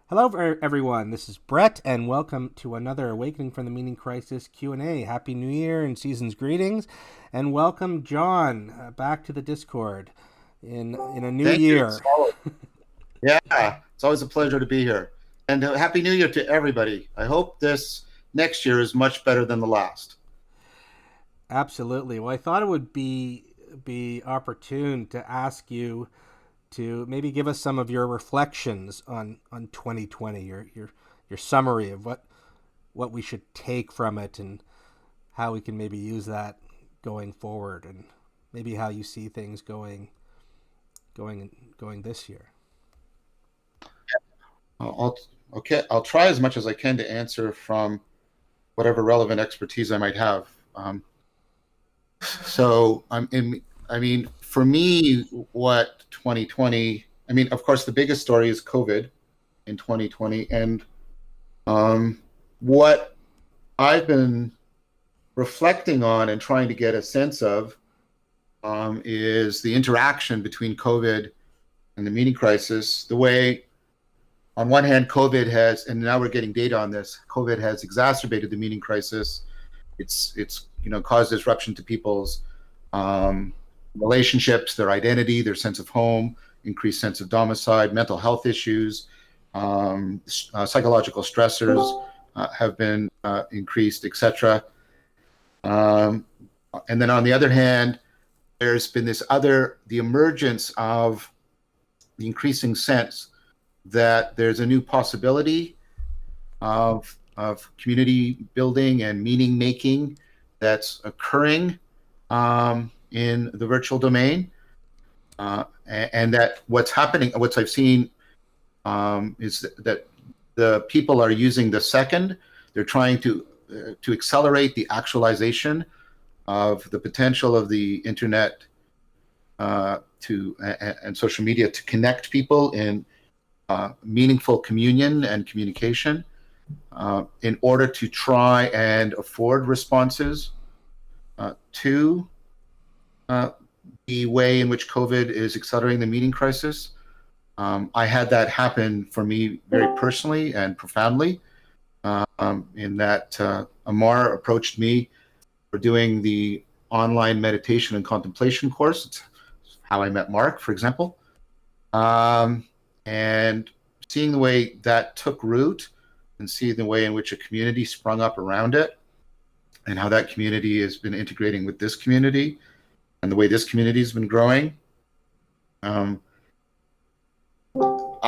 Hello, everyone. This is Brett, and welcome to another Awakening from the Meaning Crisis Q&A. Happy New Year and season's greetings, and welcome, John, back to the Discord in a new Thank you. year. Yeah, it's always a pleasure to be here. And Happy New Year to everybody. I hope this next year is much better than the last. Absolutely. Well, I thought it would be opportune to ask you to maybe give us some of your reflections on 2020, your summary of what we should take from it and how we can maybe use that going forward, and maybe how you see things going this year. I'll okay. I'll try as much as I can to answer from whatever relevant expertise I might have. So I'm in. I mean, for me, what 2020. I mean, of course, the biggest story is COVID in 2020, and what I've been reflecting on and trying to get a sense of is the interaction between COVID and the meaning crisis. The way, on one hand, COVID has, and now we're getting data on this, COVID has exacerbated the meaning crisis. It's caused disruption to people's relationships, their identity, their sense of home, increased sense of domicile, mental health issues, psychological stressors have been increased, etc. Um, and then on the other hand, there's been the emergence of the increasing sense that there's a new possibility of community building and meaning making that's occurring in the virtual domain, and that what's happening, what I've seen, is that the people are using the second. They're trying to accelerate the actualization of the potential of the internet and social media to connect people in meaningful communion and communication, in order to try and afford responses to the way in which COVID is accelerating the meaning crisis. I had that happen for me very personally and profoundly, in that Amar approached me for doing the online meditation and contemplation course. It's how I met Mark, for example. And seeing the way that took root and seeing the way in which a community sprung up around it and how that community has been integrating with this community and the way this community has been growing. I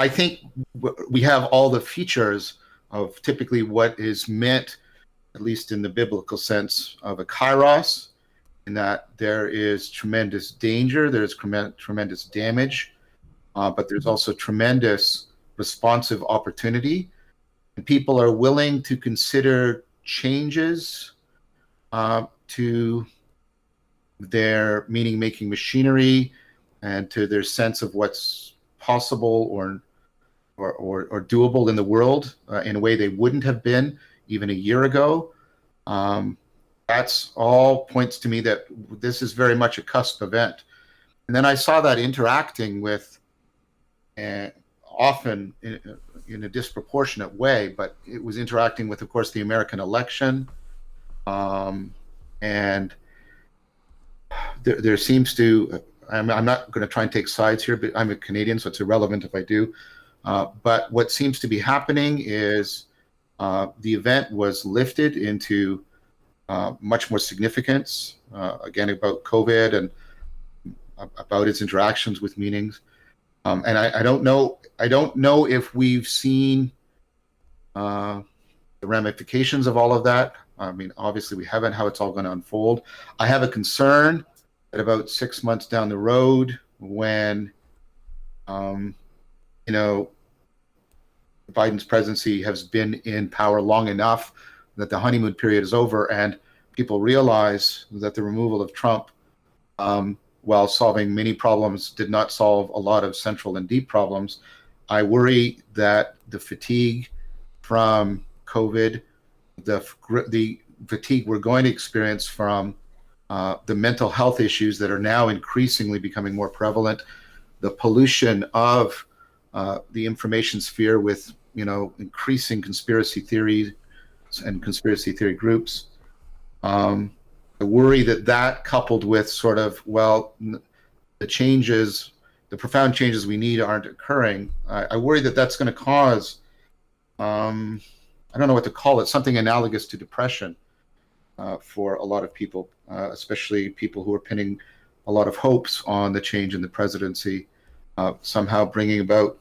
think we have all the features of typically what is meant, at least in the biblical sense, of a kairos, in that there is tremendous danger, there's tremendous damage, but there's also tremendous responsive opportunity. And people are willing to consider changes to their meaning-making machinery and to their sense of what's possible or doable in the world in a way they wouldn't have been even a year ago. That's all points to me that this is very much a cusp event. And then I saw that interacting with, often in a disproportionate way, but it was interacting with, of course, the American election. And there seems to, I'm not going to try and take sides here, but I'm a Canadian, so it's irrelevant if I do. But what seems to be happening is the event was lifted into much more significance, again, about COVID and about its interactions with meanings. And I don't know if we've seen the ramifications of all of that. I mean, obviously we haven't, how it's all going to unfold. I have a concern that about 6 months down the road, when Biden's presidency has been in power long enough that the honeymoon period is over and people realize that the removal of Trump, while solving many problems, did not solve a lot of central and deep problems. I worry that the fatigue from COVID, the fatigue we're going to experience from the mental health issues that are now increasingly becoming more prevalent, the pollution of the information sphere with increasing conspiracy theories and conspiracy theory groups. I worry that coupled with sort of, the changes, the profound changes we need aren't occurring. I worry that's going to cause, I don't know what to call it, something analogous to depression for a lot of people, especially people who are pinning a lot of hopes on the change in the presidency, somehow bringing about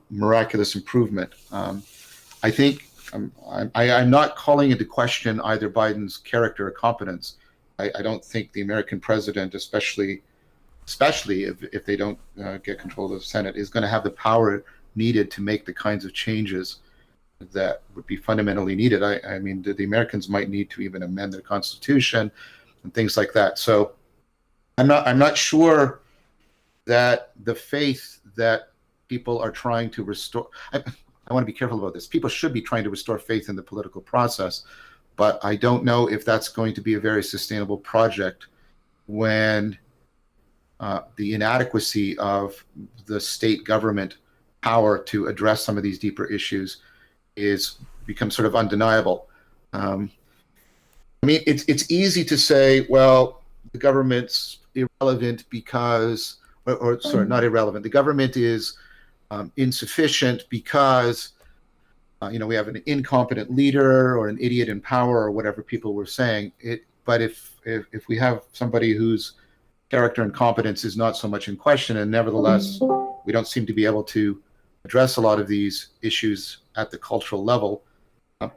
miraculous improvement. I think I'm not calling into question either Biden's character or competence. I don't think the American president, especially if they don't get control of the Senate, is going to have the power needed to make the kinds of changes that would be fundamentally needed. I mean, the Americans might need to even amend their constitution and things like that. So I'm not sure that the faith that people are trying to restore. I want to be careful about this. People should be trying to restore faith in the political process, but I don't know if that's going to be a very sustainable project when the inadequacy of the state government power to address some of these deeper issues becomes sort of undeniable. I mean, it's easy to say, well, the government's irrelevant because, or sorry, not irrelevant. The government is insufficient because we have an incompetent leader or an idiot in power or whatever people were saying. But if we have somebody whose character and competence is not so much in question, and nevertheless we don't seem to be able to address a lot of these issues at the cultural level,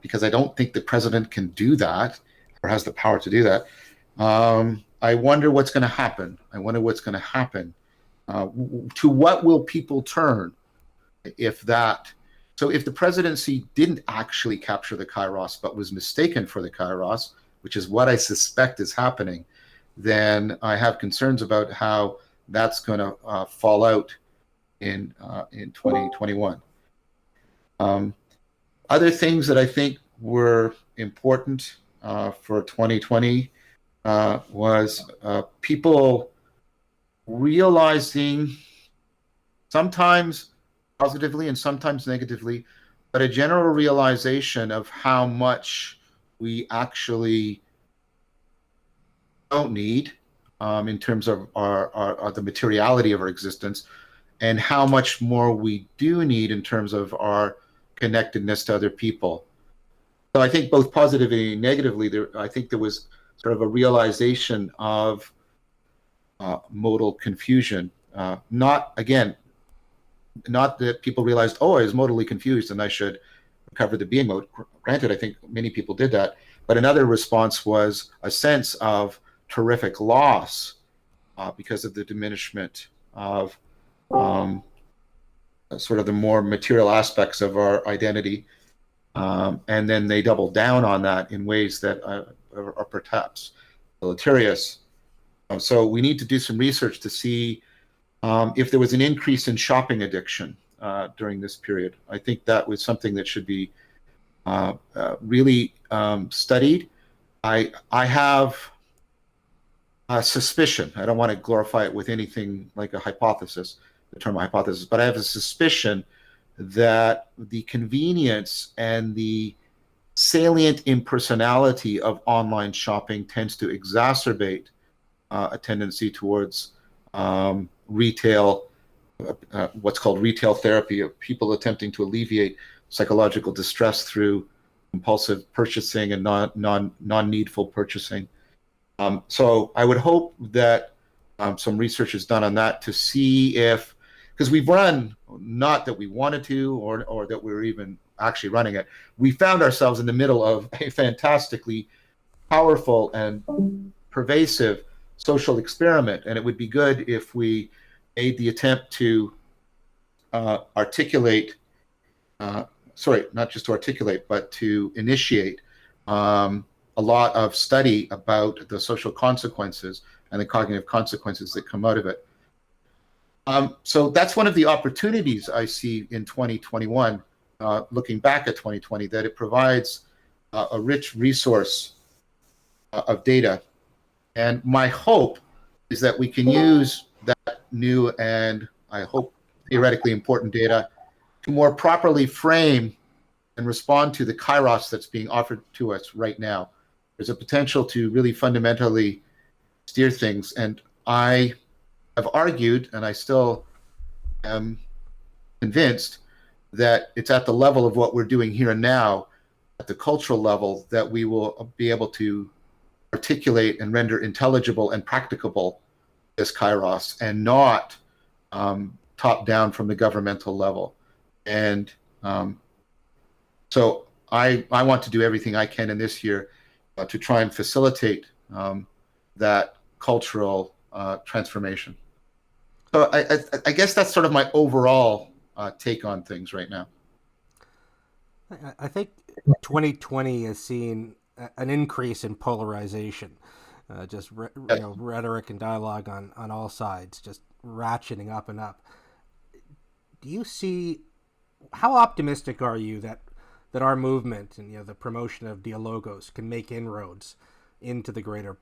because I don't think the president can do that or has the power to do that. I wonder what's going to happen. To what will people turn if the presidency didn't actually capture the kairos but was mistaken for the kairos, which is what I suspect is happening, then I have concerns about how that's going to fall out in 2021. Other things that I think were important for 2020 was people realizing, sometimes positively and sometimes negatively, but a general realization of how much we actually don't need in terms of the materiality of our existence, and how much more we do need in terms of our connectedness to other people. So I think both positively and negatively, I think there was sort of a realization of modal confusion. Not that people realized, oh, I was modally confused and I should recover the being mode. Granted, I think many people did that. But another response was a sense of terrific loss because of the diminishment of sort of the more material aspects of our identity. And then they doubled down on that in ways that are perhaps deleterious. So we need to do some research to see if there was an increase in shopping addiction during this period. I think that was something that should be really studied. I have a suspicion. I don't want to glorify it with anything like a hypothesis, the term hypothesis, but I have a suspicion that the convenience and the salient impersonality of online shopping tends to exacerbate a tendency towards retail, what's called retail therapy, of people attempting to alleviate psychological distress through compulsive purchasing and non-needful purchasing. So I would hope that some research is done on that to see if, because we've run, not that we wanted to or that we were even actually running it, we found ourselves in the middle of a fantastically powerful and pervasive social experiment. And it would be good if we made the attempt to articulate, not just to articulate, but to initiate a lot of study about the social consequences and the cognitive consequences that come out of it. So that's one of the opportunities I see in 2021, looking back at 2020, that it provides a rich resource of data. And my hope is that we can use that new and, I hope, theoretically important data more properly frame and respond to the kairos that's being offered to us right now. There's a potential to really fundamentally steer things. And I have argued, and I still am convinced, that it's at the level of what we're doing here and now, at the cultural level, that we will be able to articulate and render intelligible and practicable this kairos, and not top down from the governmental level. And so I want to do everything I can in this year to try and facilitate that cultural transformation. So I guess that's sort of my overall take on things right now. I think 2020 has seen an increase in polarization, just rhetoric and dialogue on all sides, just ratcheting up and up. Do you see, how optimistic are you that our movement and the promotion of dialogos can make inroads into the greater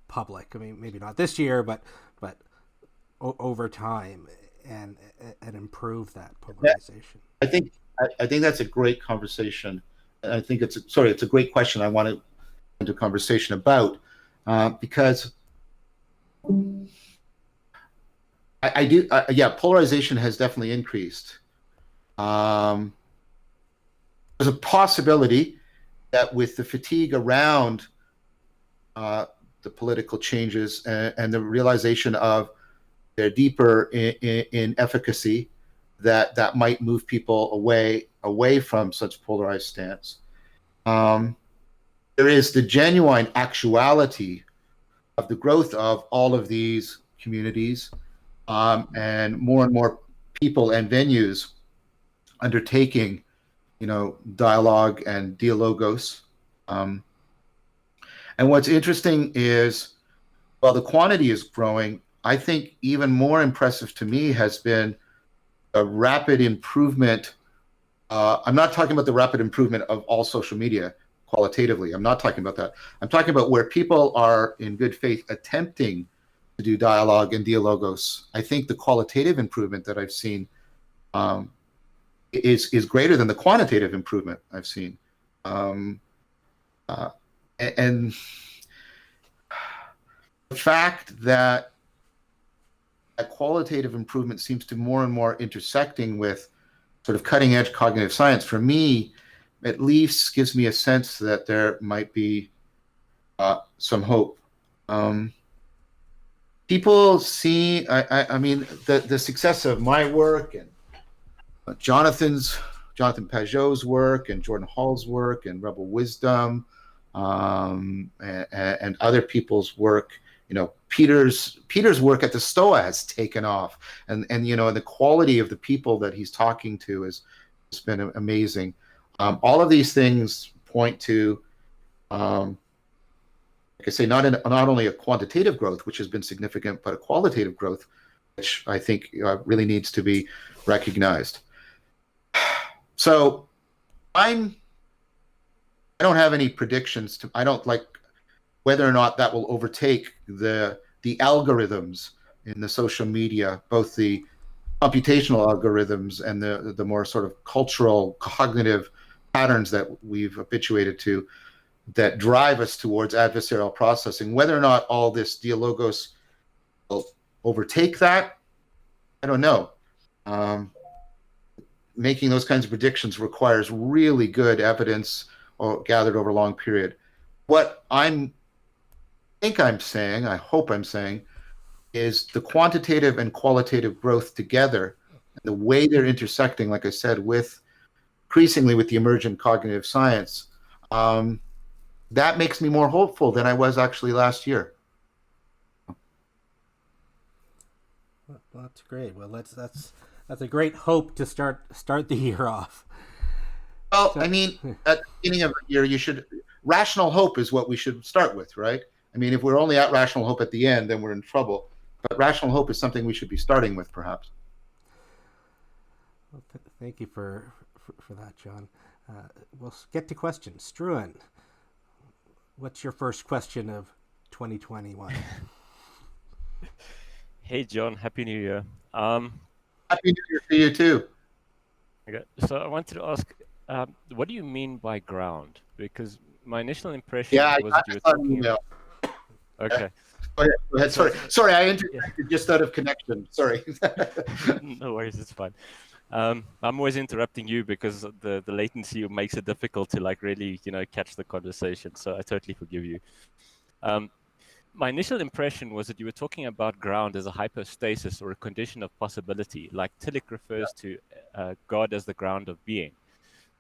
public? I mean, maybe not this year, but over time, and improve that polarization. Yeah, I think that's a great conversation. I think it's a great question. I want to into conversation about because I do polarization has definitely increased. There's a possibility that with the fatigue around the political changes and the realization of their deeper in efficacy, that might move people away from such polarized stance. There is the genuine actuality of the growth of all of these communities, and more people and venues undertaking, dialogue and dialogos. And what's interesting is, while the quantity is growing, I think even more impressive to me has been a rapid improvement. I'm not talking about the rapid improvement of all social media qualitatively. I'm not talking about that. I'm talking about where people are in good faith attempting to do dialogue and dialogos. I think the qualitative improvement that I've seen is greater than the quantitative improvement I've seen. And the fact that qualitative improvement seems to more and more intersecting with sort of cutting edge cognitive science, for me, at least gives me a sense that there might be some hope. People see, I mean, the success of my work and Jonathan Pajot's work and Jordan Hall's work and Rebel Wisdom, and other people's work. Peter's work at the Stoa has taken off, and the quality of the people that he's talking to has been amazing. All of these things point to, like I say, not only a quantitative growth, which has been significant, but a qualitative growth, which I think really needs to be recognized. So I don't have any predictions. I don't like whether or not that will overtake the algorithms in the social media, both the computational algorithms and the more sort of cultural cognitive patterns that we've habituated to, that drive us towards adversarial processing. Whether or not all this dialogos will overtake that, I don't know. Making those kinds of predictions requires really good evidence gathered over a long period. What I hope I'm saying, is the quantitative and qualitative growth together, and the way they're intersecting, like I said, increasingly with the emergent cognitive science, that makes me more hopeful than I was actually last year. Well, that's great. Well, that's a great hope to start the year off. Well, I mean, at the beginning of the year, rational hope is what we should start with, right? I mean, if we're only at rational hope at the end, then we're in trouble. But rational hope is something we should be starting with, perhaps. Well, thank you for that, John. We'll get to questions. Struan, what's your first question of 2021? Hey, John. Happy New Year. Happy New Year to you, too. Okay. So I wanted to ask, what do you mean by ground? Because my initial Yeah, impression was I that you were saw an talking about. email. Yeah. Okay. Go ahead. Go ahead. So, Sorry. Sorry, I yeah, interjected just out of connection. Sorry. no worries, it's fine. I'm always interrupting you because the latency makes it difficult to like really, catch the conversation. So I totally forgive you. Um, my initial impression was that you were talking about ground as a hypostasis or a condition of possibility, like Tillich refers to God as the ground of being.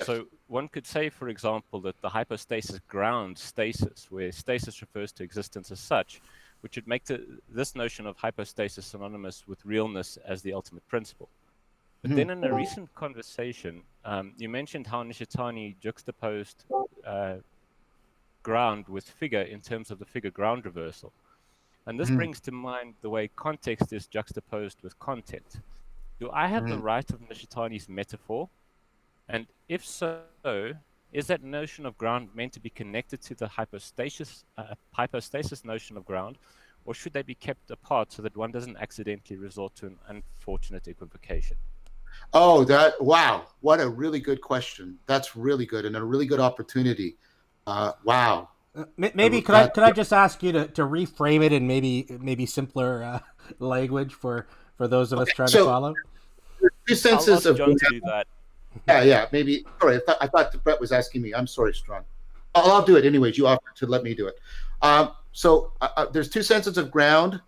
So one could say, for example, that the hypostasis grounds stasis, where stasis refers to existence as such, which would make this notion of hypostasis synonymous with realness as the ultimate principle. But then in a recent conversation, you mentioned how Nishitani juxtaposed uh, ground with figure in terms of the figure ground reversal. And this Mhm. brings to mind the way context is juxtaposed with content. Do I have the Mhm. right of Nishitani's metaphor? And if so, is that notion of ground meant to be connected to the hypostasis notion of ground, or should they be kept apart so that one doesn't accidentally resort to an unfortunate equivocation? Oh, wow. What a really good question. That's really good and a really good opportunity. Wow. Maybe That, could I just ask you to reframe it in maybe simpler language for those of us okay. trying to So, follow? two I'll senses ask of John to do that. yeah, yeah, maybe. Sorry, I thought Brett was asking me. I'm sorry, Strong. I'll do it anyways. You offered to let me do it. There's two senses of ground.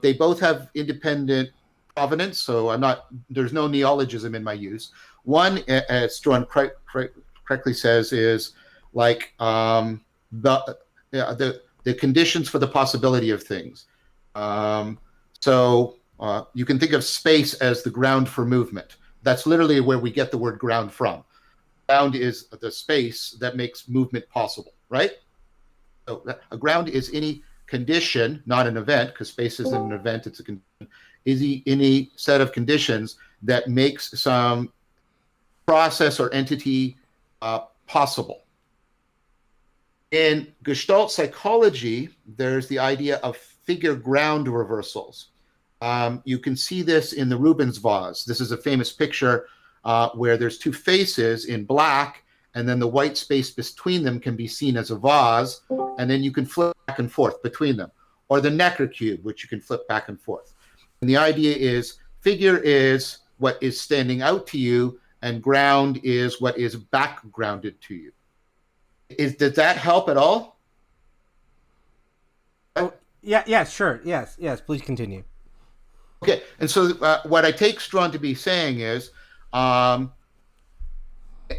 They both have independent provenance, so I'm not. There's no neologism in my use. One, as Strawn correctly says, is like the the conditions for the possibility of things. Um, you can think of space as the ground for movement. That's literally where we get the word ground from. Ground is the space that makes movement possible, right? So a ground is any condition, not an event, because space isn't an event, it's a condition, is any set of conditions that makes some process or entity possible. In Gestalt psychology, there's the idea of figure ground reversals. You can see this in the Rubens vase. This is a famous picture where there's two faces in black, and then the white space between them can be seen as a vase, and then you can flip back and forth between them. Or the Necker cube, which you can flip back and forth. And the idea is figure is what is standing out to you, and ground is what is backgrounded to you. Does that help at all? Oh, yeah, yeah, sure, yes, yes. Please continue. Okay, and so what I take Strawn to be saying is, um,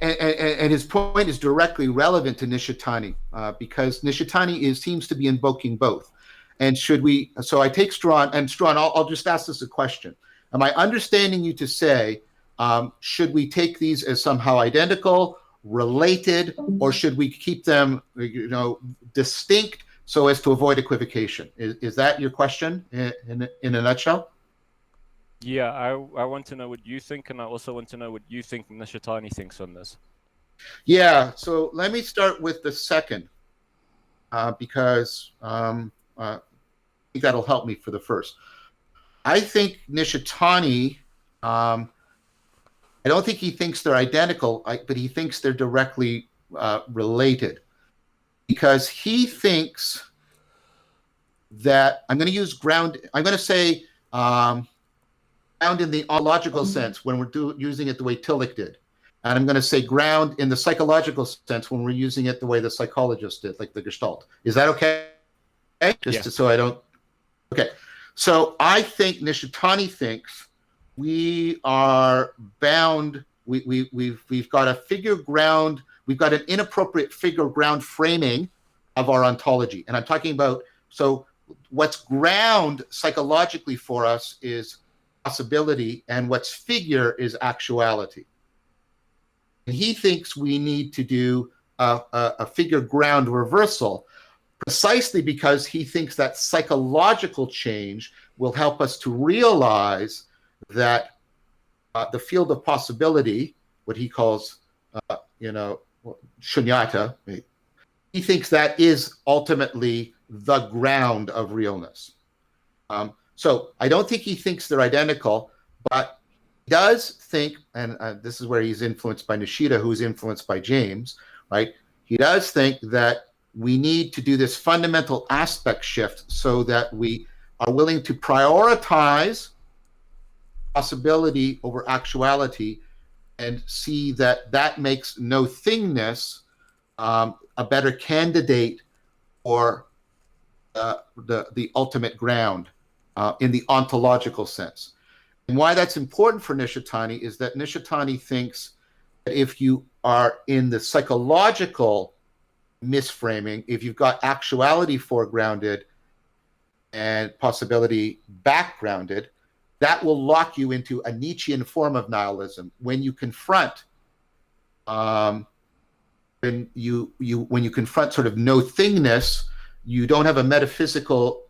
and his point is directly relevant to Nishitani because Nishitani seems to be invoking both. And should we? So I take Strawn, and Strawn, I'll just ask this a question. Am I understanding you to say, should we take these as somehow identical, related, or should we keep them, distinct so as to avoid equivocation? Is that your question in a nutshell? Yeah, I want to know what you think, and I also want to know what you think Nishitani thinks on this. Yeah. So let me start with the second because I think that'll help me for the first. I think Nishitani, I don't think he thinks they're identical, but he thinks they're directly related because he thinks that I'm going to use ground, I'm going to say ground in the ontological sense when we're using it the way Tillich did. And I'm going to say ground in the psychological sense when we're using it the way the psychologist did, like the Gestalt. Is that okay? Yeah. So I don't. Okay. So I think Nishitani thinks we are bound. We've got a figure ground. We've got an inappropriate figure ground framing of our ontology, and I'm talking about what's ground psychologically for us is possibility, and what's figure is actuality. And he thinks we need to do a figure ground reversal precisely because he thinks that psychological change will help us to realize that the field of possibility, what he calls, shunyata, he thinks that is ultimately the ground of realness. So I don't think he thinks they're identical, but does think, and this is where he's influenced by Nishida, who's influenced by James, right? He does think that we need to do this fundamental aspect shift so that we are willing to prioritize possibility over actuality and see that that makes nothingness a better candidate for the ultimate ground in the ontological sense. And why that's important for Nishitani is that Nishitani thinks that if you are in the psychological misframing, if you've got actuality foregrounded and possibility backgrounded, that will lock you into a Nietzschean form of nihilism. When you confront when you confront sort of nothingness, you don't have a metaphysical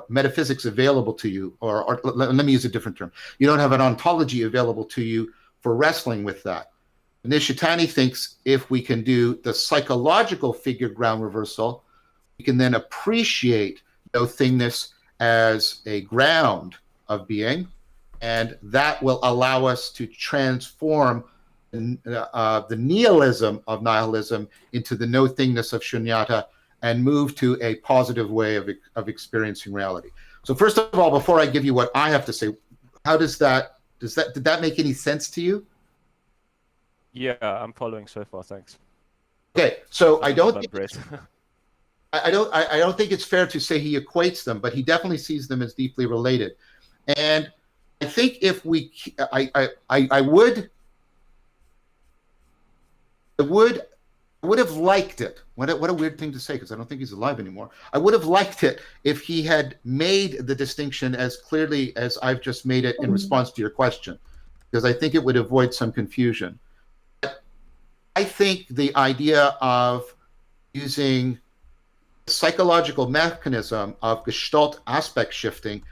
metaphysics available to you, or let me use a different term. You don't have an ontology available to you for wrestling with that. Nishitani thinks if we can do the psychological figure ground reversal, we can then appreciate nothingness as a ground of being, and that will allow us to transform the nihilism of nihilism into the nothingness of shunyata and move to a positive way of experiencing reality. So first of all, before I give you what I have to say, how did that make any sense to you? Yeah, I'm following so far. Thanks. Okay, so I don't think it's fair to say he equates them, but he definitely sees them as deeply related. And I think if we, I would have liked it. What a weird thing to say, because I don't think he's alive anymore. I would have liked it if he had made the distinction as clearly as I've just made it in response to your question, because I think it would avoid some confusion. But I think the idea of using the psychological mechanism of Gestalt aspect shifting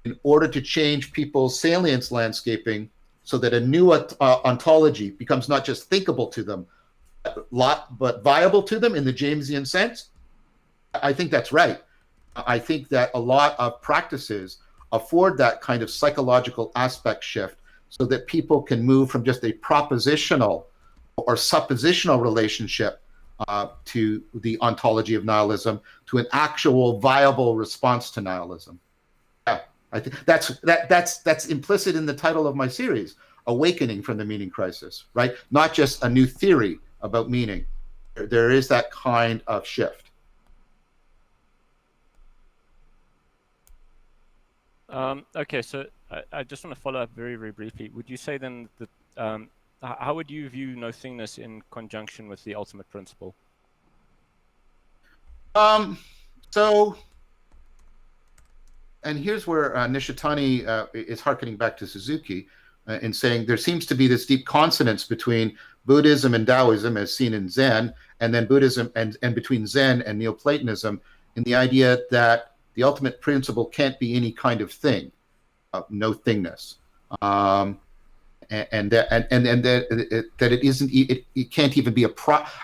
in order to change people's salience landscaping so that a new ontology becomes not just thinkable to them, but viable to them in the Jamesian sense, I think that's right. I think that a lot of practices afford that kind of psychological aspect shift so that people can move from just a propositional or suppositional relationship to the ontology of nihilism to an actual viable response to nihilism. Yeah, I think that's implicit in the title of my series, Awakening from the Meaning Crisis, right? Not just a new theory about meaning. There is that kind of shift. Okay, so I just want to follow up very, very briefly. Would you say then that how would you view nothingness in conjunction with the ultimate principle? So, and here's where Nishitani is hearkening back to Suzuki in saying there seems to be this deep consonance between Buddhism and Taoism as seen in Zen, and then Buddhism and between Zen and Neoplatonism in the idea that the ultimate principle can't be any kind of thing, nothingness. And that it isn't, it can't even be I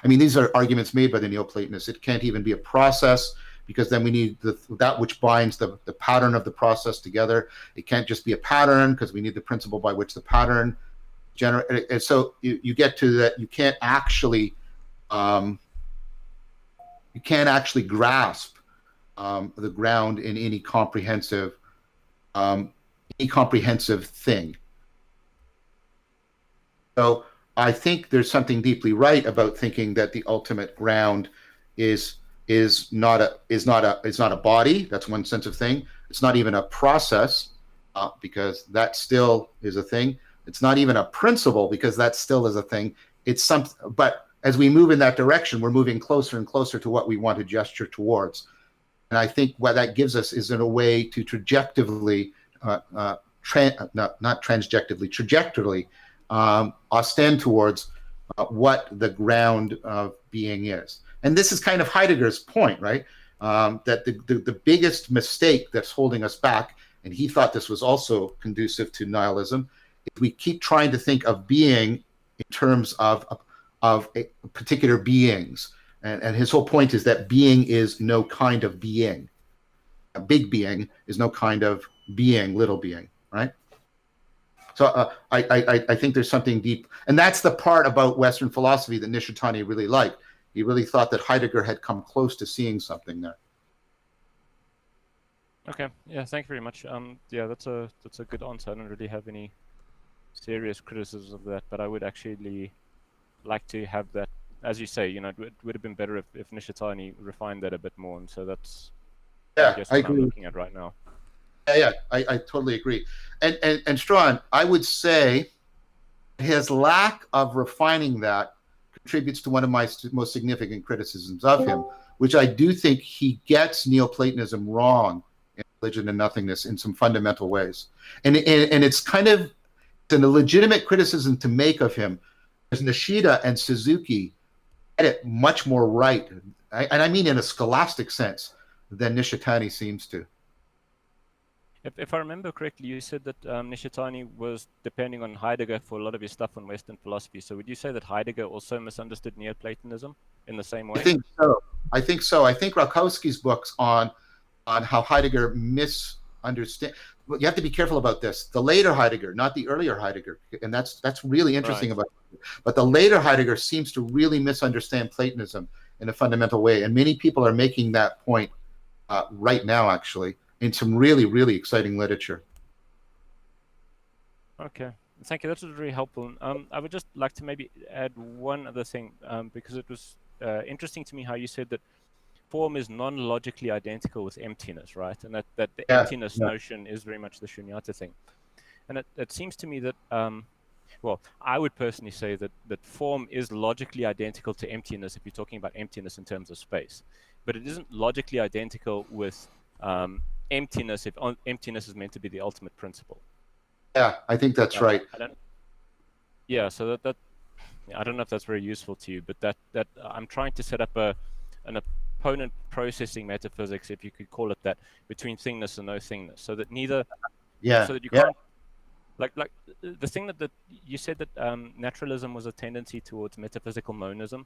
mean, these are arguments made by the Neoplatonists. It can't even be a process, because then we need that which binds the pattern of the process together. It can't just be a pattern, because we need the principle by which the pattern generate. And so you get to that. You can't actually grasp the ground in any comprehensive thing. So I think there's something deeply right about thinking that the ultimate ground is not a body. That's one sense of thing. It's not even a process, because that still is a thing. It's not even a principle, because that still is a thing. It's something. But as we move in that direction, we're moving closer and closer to what we want to gesture towards. And I think what that gives us is in a way to trajectively, trajectorily ostend towards what the ground of being is. And this is kind of Heidegger's point, right? That the biggest mistake that's holding us back, and he thought this was also conducive to nihilism, is we keep trying to think of being in terms of particular beings. And his whole point is that being is no kind of being. A big being is no kind of being, little being, right? I think there's something deep, and that's the part about Western philosophy that Nishitani really liked. He really thought that Heidegger had come close to seeing something there. Okay, yeah, thank you very much. Yeah, that's a good answer. I don't really have any serious criticisms of that, but I would actually like to have that, as you say, it would have been better if Nishitani refined that a bit more, and so that's, I guess, I what I'm agree. looking at right now. I totally agree. And Strawn, I would say his lack of refining that contributes to one of my most significant criticisms of him, which I do think he gets Neoplatonism wrong in Religion and Nothingness in some fundamental ways. And it's kind of a legitimate criticism to make of him, because Nishida and Suzuki get it much more right, and I mean in a scholastic sense, than Nishitani seems to. If I remember correctly, you said that Nishitani was depending on Heidegger for a lot of his stuff on Western philosophy. So would you say that Heidegger also misunderstood Neoplatonism in the same way? I think so. I think Rakowski's books on how Heidegger misunderstand. You have to be careful about this. The later Heidegger, not the earlier Heidegger, and that's really interesting about it. But the later Heidegger seems to really misunderstand Platonism in a fundamental way, and many people are making that point right now, actually, in some really, really exciting literature. Okay, thank you. That was very helpful. I would just like to maybe add one other thing, because it was interesting to me how you said that form is non-logically identical with emptiness, right? And that the emptiness notion is very much the shunyata thing. And it seems to me that, well, I would personally say that form is logically identical to emptiness if you're talking about emptiness in terms of space. But it isn't logically identical with emptiness if emptiness is meant to be the ultimate principle. Yeah, I think that's right. Yeah, so that I don't know if that's very useful to you, but that I'm trying to set up an opponent processing metaphysics, if you could call it that, between thingness and no thingness, so that neither, so that you can't, like the thing that you said that naturalism was a tendency towards metaphysical monism,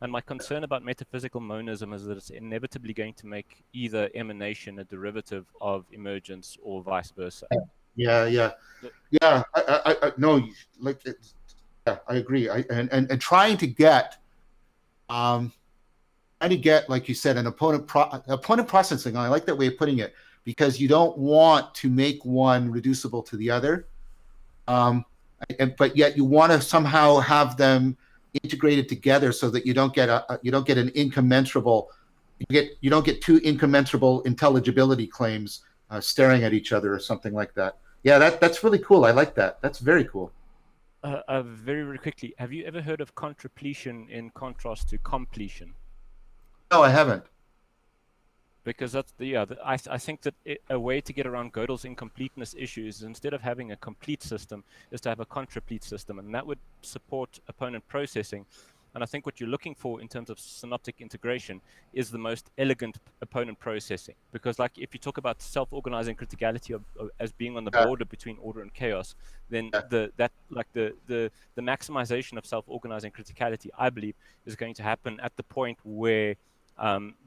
and my concern about metaphysical monism is that it's inevitably going to make either emanation a derivative of emergence or vice versa. No, like, yeah, I agree. And trying to get, like you said, an opponent processing. I like that way of putting it, because you don't want to make one reducible to the other, but yet you want to somehow have them integrated together so that you don't get an incommensurable, you don't get two incommensurable intelligibility claims staring at each other or something like that. Yeah, that's really cool. I like that. That's very cool. Very, very quickly, have you ever heard of contrapletion in contrast to completion? No, I haven't. Because that's I think that a way to get around Gödel's incompleteness issue is, instead of having a complete system, is to have a contraplete system, and that would support opponent processing. And I think what you're looking for in terms of synoptic integration is the most elegant opponent processing. Because, like, if you talk about self-organizing criticality as being on the border between order and chaos, then the maximization of self-organizing criticality, I believe, is going to happen at the point where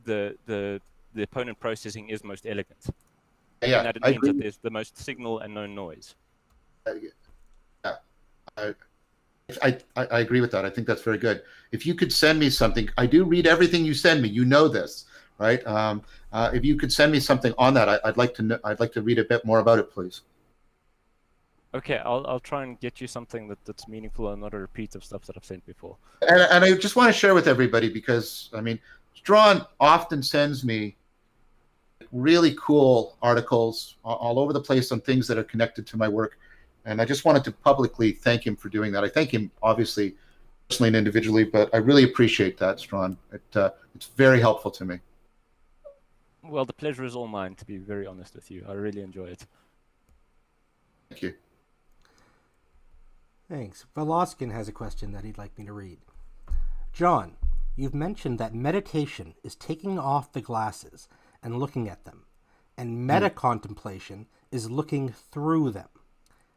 the opponent processing is most elegant. Yeah, and that it means that there's the most signal and no noise. I agree with that. I think that's very good. If you could send me something, I do read everything you send me. You know this, right? If you could send me something on that, I'd like to read a bit more about it, please. Okay, I'll try and get you something that's meaningful and not a repeat of stuff that I've sent before. And I just want to share with everybody, because I mean, Strawn often sends me really cool articles all over the place on things that are connected to my work. And I just wanted to publicly thank him for doing that. I thank him, obviously, personally and individually, but I really appreciate that, Strawn. It's very helpful to me. Well, the pleasure is all mine, to be very honest with you. I really enjoy it. Thank you. Thanks. Velaskin has a question that he'd like me to read. John, you've mentioned that meditation is taking off the glasses and looking at them, and meta-contemplation is looking through them.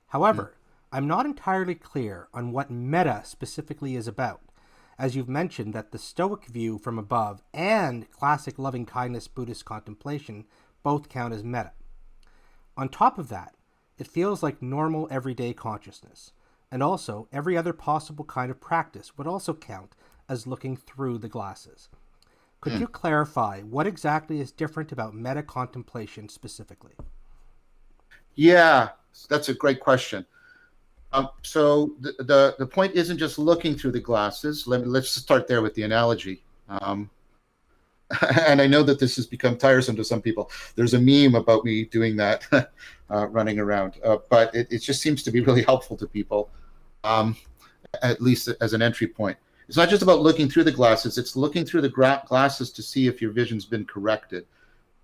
However, I'm not entirely clear on what meta specifically is about, as you've mentioned that the Stoic view from above and classic loving-kindness Buddhist contemplation both count as meta. On top of that, it feels like normal everyday consciousness. And also, every other possible kind of practice would also count as looking through the glasses. Could you clarify what exactly is different about meta contemplation specifically? Yeah, that's a great question. So the point isn't just looking through the glasses. Let's start there with the analogy. And I know that this has become tiresome to some people. There's a meme about me doing that, running around, but it just seems to be really helpful to people, um, at least as an entry point. It's not just about looking through the glasses, it's looking through the glasses to see if your vision's been corrected.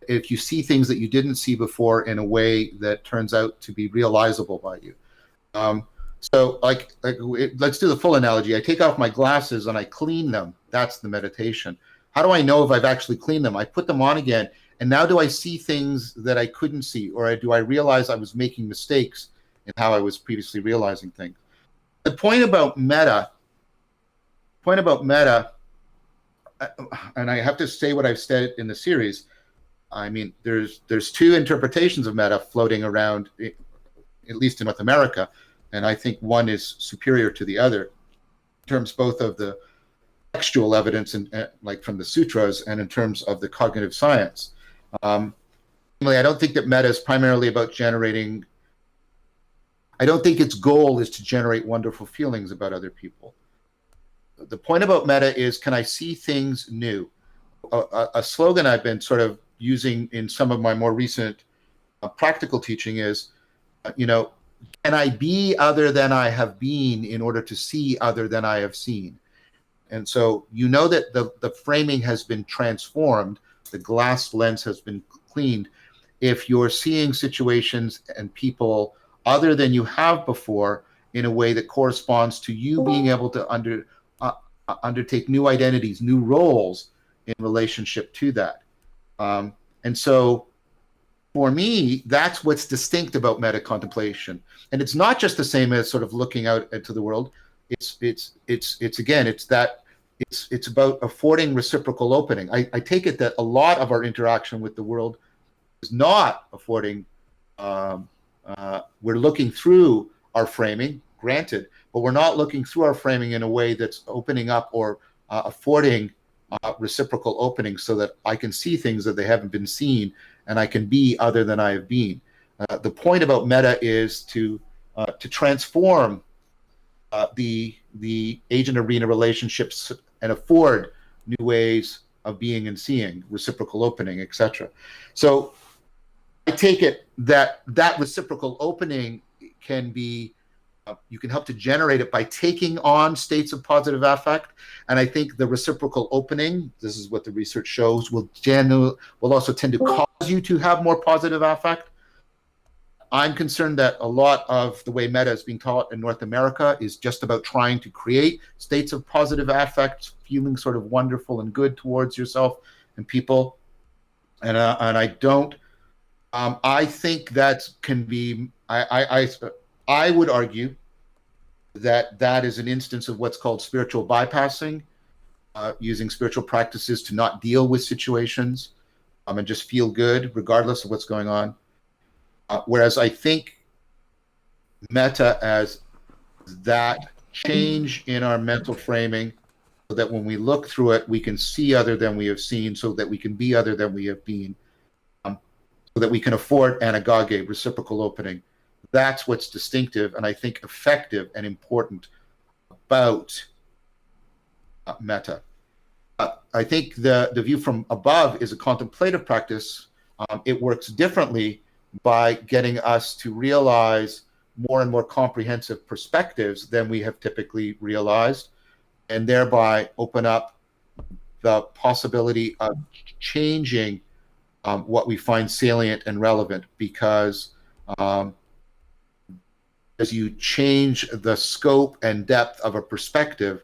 If you see things that you didn't see before in a way that turns out to be realizable by you. Um, so let's do the full analogy. I take off my glasses and I clean them. That's the meditation. How do I know if I've actually cleaned them? I put them on again, and now do I see things that I couldn't see, or do I realize I was making mistakes in how I was previously realizing things? The point about meta, and I have to say what I've said in the series. I mean, there's two interpretations of meta floating around, at least in North America, and I think one is superior to the other in terms both of the textual evidence and like from the sutras and in terms of the cognitive science. I don't think that meta is primarily about generating. I don't think its goal is to generate wonderful feelings about other people. The point about meta is, can I see things new? A slogan I've been sort of using in some of my more recent practical teaching is, can I be other than I have been in order to see other than I have seen? And so that the framing has been transformed, the glass lens has been cleaned. If you're seeing situations and people other than you have before in a way that corresponds to you being able to undertake new identities, new roles in relationship to that. And so for me, that's what's distinct about meta contemplation. And it's not just the same as sort of looking out into the world. It's about affording reciprocal opening. I take it that a lot of our interaction with the world is not affording. We're looking through our framing, granted, but we're not looking through our framing in a way that's opening up or affording reciprocal opening, so that I can see things that they haven't been seen, and I can be other than I have been. The point about meta is to transform the agent arena relationships and afford new ways of being and seeing, reciprocal opening, etc. So I take it that reciprocal opening can be, you can help to generate it by taking on states of positive affect. And I think the reciprocal opening, this is what the research shows, will also tend to cause you to have more positive affect. I'm concerned that a lot of the way meta is being taught in North America is just about trying to create states of positive affect, feeling sort of wonderful and good towards yourself and people. And I don't. I think that can be. I would argue that is an instance of what's called spiritual bypassing, using spiritual practices to not deal with situations, and just feel good regardless of what's going on. Whereas I think meta as that change in our mental framing, so that when we look through it, we can see other than we have seen, so that we can be other than we have been, so that we can afford anagoge, reciprocal opening. That's what's distinctive and I think effective and important about meta. I think the view from above is a contemplative practice. It works differently by getting us to realize more and more comprehensive perspectives than we have typically realized, and thereby open up the possibility of changing what we find salient and relevant, because as you change the scope and depth of a perspective,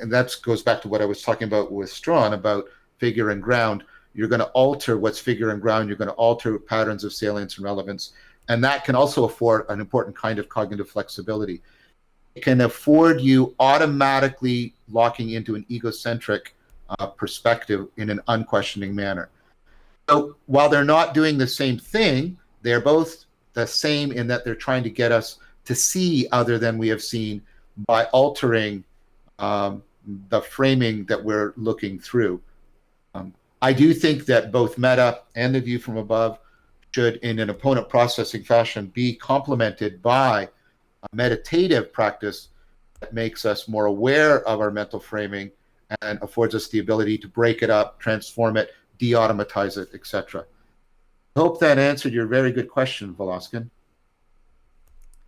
and that goes back to what I was talking about with Strawn about figure and ground, you're going to alter what's figure and ground, you're going to alter patterns of salience and relevance, and that can also afford an important kind of cognitive flexibility. It can afford you automatically locking into an egocentric perspective in an unquestioning manner. So while they're not doing the same thing, they're both the same in that they're trying to get us to see other than we have seen by altering the framing that we're looking through. I do think that both meta and the view from above should, in an opponent processing fashion, be complemented by a meditative practice that makes us more aware of our mental framing and affords us the ability to break it up, transform it, de-automatize it, etc. I hope that answered your very good question, Velaskin.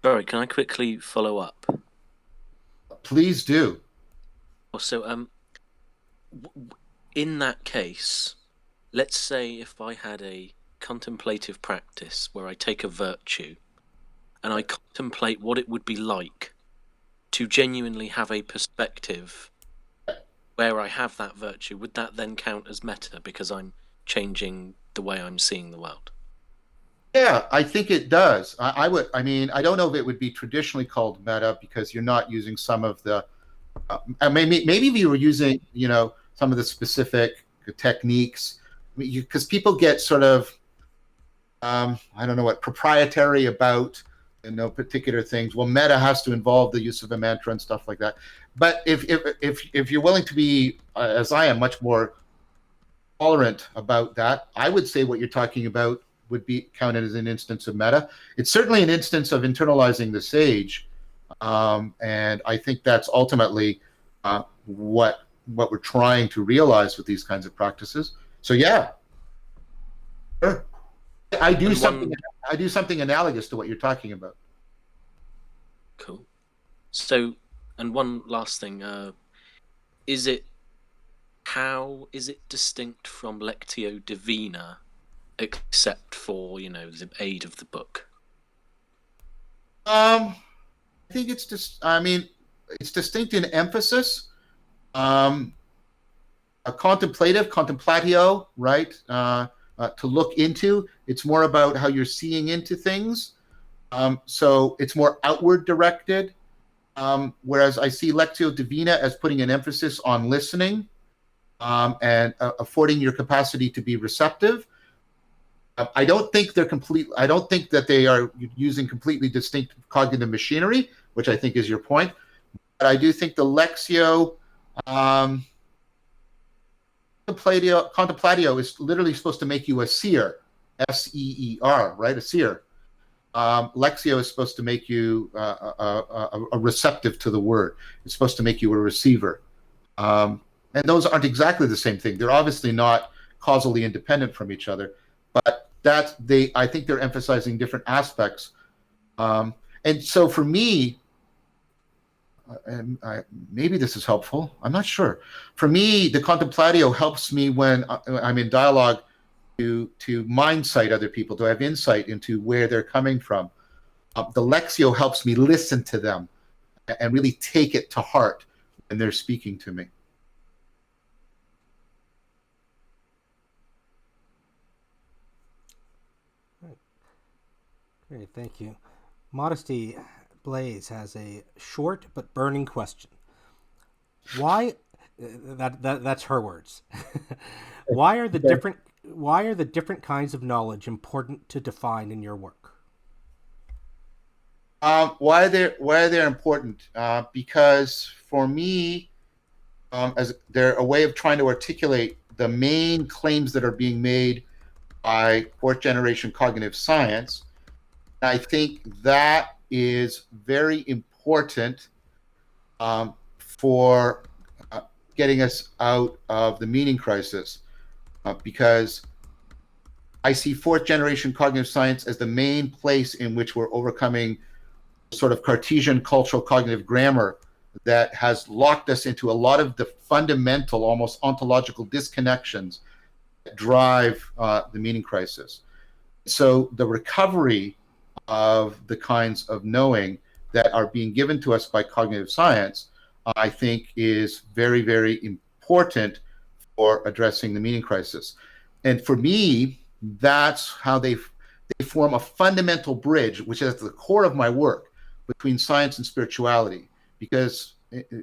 Sorry, can I quickly follow up? Please do. Also, in that case, let's say if I had a contemplative practice where I take a virtue and I contemplate what it would be like to genuinely have a perspective where I have that virtue, would that then count as meta because I'm changing the way I'm seeing the world? Yeah, I think it does. I mean, I don't know if it would be traditionally called meta because you're not using some of the, maybe if you were using, some of the specific techniques, because people get sort of, I don't know what, proprietary about, particular things. Well, meta has to involve the use of a mantra and stuff like that. But if you're willing to be, as I am, much more tolerant about that, I would say what you're talking about would be counted as an instance of meta. It's certainly an instance of internalizing the sage, and I think that's ultimately what we're trying to realize with these kinds of practices. So yeah, sure. I do something analogous to what you're talking about. Cool. So, and one last thing, how is it distinct from Lectio Divina, except for, the aid of the book? I think it's just, it's distinct in emphasis. A contemplatio, right? To look into. It's more about how you're seeing into things. So it's more outward directed. Whereas I see Lectio Divina as putting an emphasis on listening and affording your capacity to be receptive. I don't think that they are using completely distinct cognitive machinery, which I think is your point. But I do think the Lectio Contemplatio is literally supposed to make you a seer, S-E-E-R, right? A seer. Lectio is supposed to make you a receptive to the word. It's supposed to make you a receiver. And those aren't exactly the same thing. They're obviously not causally independent from each other, but I think they're emphasizing different aspects. And so for me, and maybe this is helpful, I'm not sure. For me, the contemplatio helps me when I'm in dialogue to mind sight other people, to have insight into where they're coming from. The Lectio helps me listen to them and really take it to heart when they're speaking to me. Great, thank you. Modesty Blaze has a short but burning question. Why? That's her words. Why are the different kinds of knowledge important to define in your work? Why they're important? Because for me, as they're a way of trying to articulate the main claims that are being made by fourth generation cognitive science. I think that is very important for getting us out of the meaning crisis, because I see fourth generation cognitive science as the main place in which we're overcoming sort of Cartesian cultural cognitive grammar that has locked us into a lot of the fundamental, almost ontological disconnections that drive the meaning crisis. So the recovery of the kinds of knowing that are being given to us by cognitive science, I think is very, very important for addressing the meaning crisis. And for me, that's how they form a fundamental bridge, which is at the core of my work, between science and spirituality, because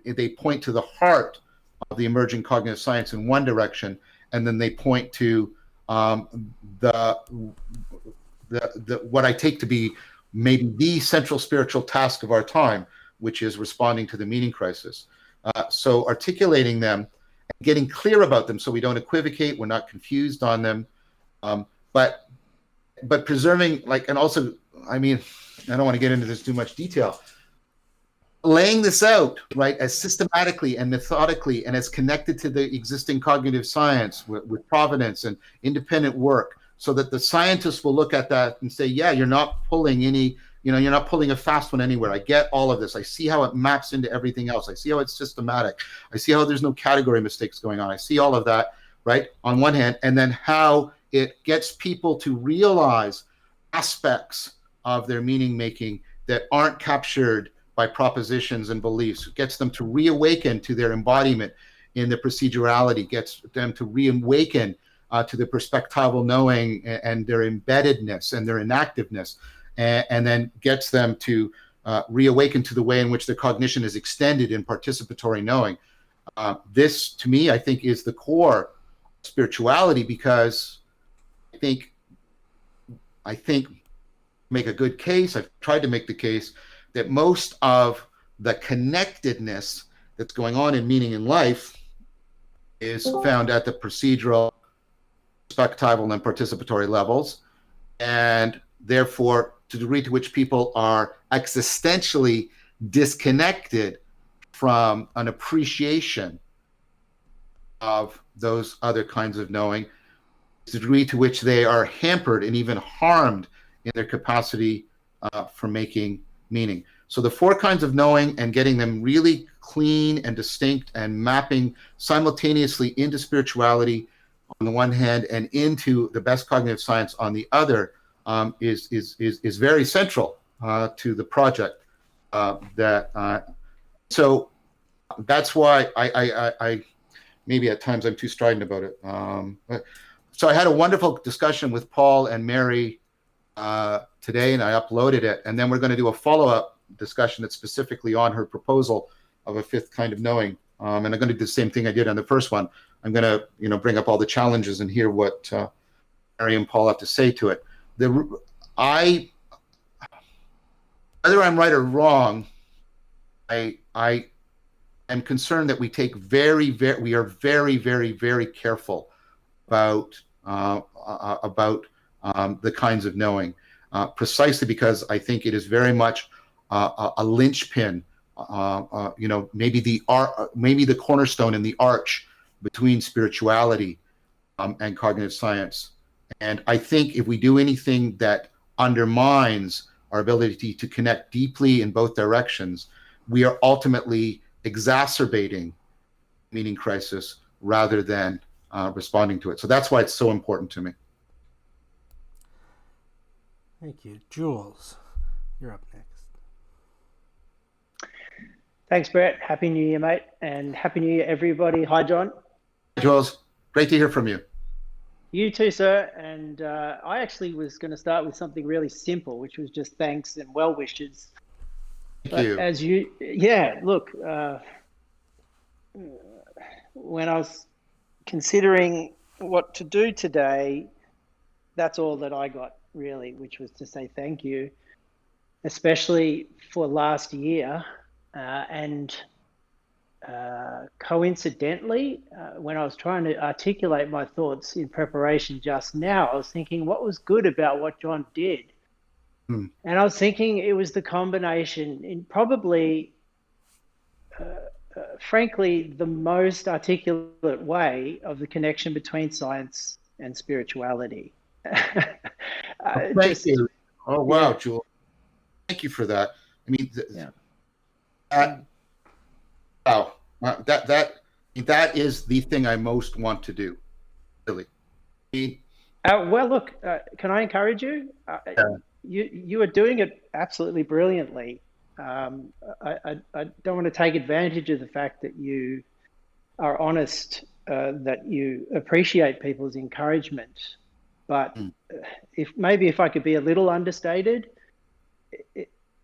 they point to the heart of the emerging cognitive science in one direction, and then they point to the what I take to be maybe the central spiritual task of our time, which is responding to the meaning crisis. So articulating them, getting clear about them, so we don't equivocate, we're not confused on them, but preserving, like, and also, I mean, I don't want to get into this too much detail. Laying this out, right, as systematically and methodically and as connected to the existing cognitive science with provenance and independent work, so that the scientists will look at that and say, yeah, you're not pulling any, you're not pulling a fast one anywhere. I get all of this. I see how it maps into everything else. I see how it's systematic. I see how there's no category mistakes going on. I see all of that, right, on one hand, and then how it gets people to realize aspects of their meaning making that aren't captured by propositions and beliefs. It gets them to reawaken to their embodiment in the procedurality, gets them to reawaken to the perspectival knowing and their embeddedness and their inactiveness, and then gets them to reawaken to the way in which their cognition is extended in participatory knowing. This, to me, I think, is the core of spirituality, because I think make a good case. I've tried to make the case that most of the connectedness that's going on in meaning in life is found at the procedural, perspectival, and participatory levels. And therefore, to the degree to which people are existentially disconnected from an appreciation of those other kinds of knowing, to the degree to which they are hampered and even harmed in their capacity for making meaning. So the four kinds of knowing, and getting them really clean and distinct and mapping simultaneously into spirituality on the one hand and into the best cognitive science on the other, is very central to the project. So that's why I maybe at times I'm too strident about it. So I had a wonderful discussion with Paul and Mary today, and I uploaded it. And then we're going to do a follow-up discussion that's specifically on her proposal of a fifth kind of knowing. And I'm going to do the same thing I did on the first one. I'm going to, bring up all the challenges and hear what Mary and Paul have to say to it. Whether I'm right or wrong, I am concerned that we take we are very, very, very careful about the kinds of knowing, precisely because I think it is very much a linchpin, maybe the cornerstone in the arch between spirituality and cognitive science. And I think if we do anything that undermines our ability to connect deeply in both directions, we are ultimately exacerbating meaning crisis rather than responding to it. So that's why it's so important to me. Thank you. Jules, you're up next. Thanks, Brett. Happy New Year, mate. And Happy New Year, everybody. Hi, John. Hi, Jules. Great to hear from you. You too, sir. And I actually was going to start with something really simple, which was just thanks and well wishes. Thank you. Look, when I was considering what to do today, that's all that I got, really, which was to say thank you, especially for last year. And coincidentally, when I was trying to articulate my thoughts in preparation just now, I was thinking what was good about what John did. And I was thinking it was the combination in probably, frankly, the most articulate way of the connection between science and spirituality. Thank you. Oh, wow, yeah. Jules. Thank you for that. I mean, wow. That is the thing I most want to do, really. Well, look, can I encourage you? You are doing it absolutely brilliantly. I don't want to take advantage of the fact that you are honest, that you appreciate people's encouragement. But if I could be a little understated,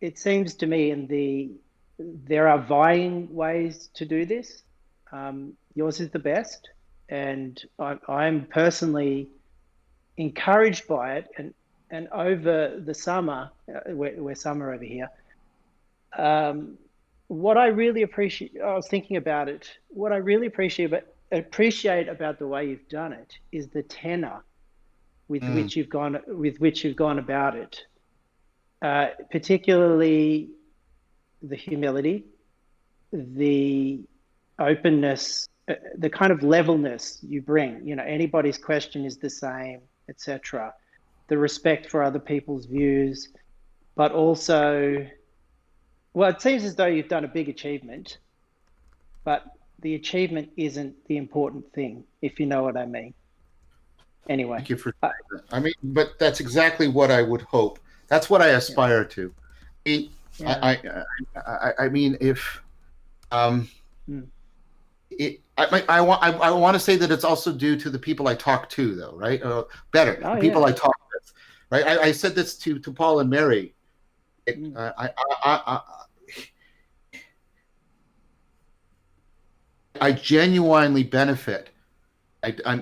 it seems to me there are vying ways to do this. Yours is the best, and I'm personally encouraged by it, and over the summer, we're summer over here. What I really appreciate, I was thinking about it. What I really appreciate about the way you've done it is the tenor with which you've gone about it. Particularly the humility, the openness, the kind of levelness you bring. You know, anybody's question is the same, etc. The respect for other people's views, but also, well, it seems as though you've done a big achievement, but the achievement isn't the important thing, if you know what I mean. Anyway. Thank you for that. I mean, but that's exactly what I would hope. That's what I aspire to. I mean, if I want to say that it's also due to the people I talk to, though, right? The people I talk with, right? I said this to Paul and Mary. I genuinely benefit.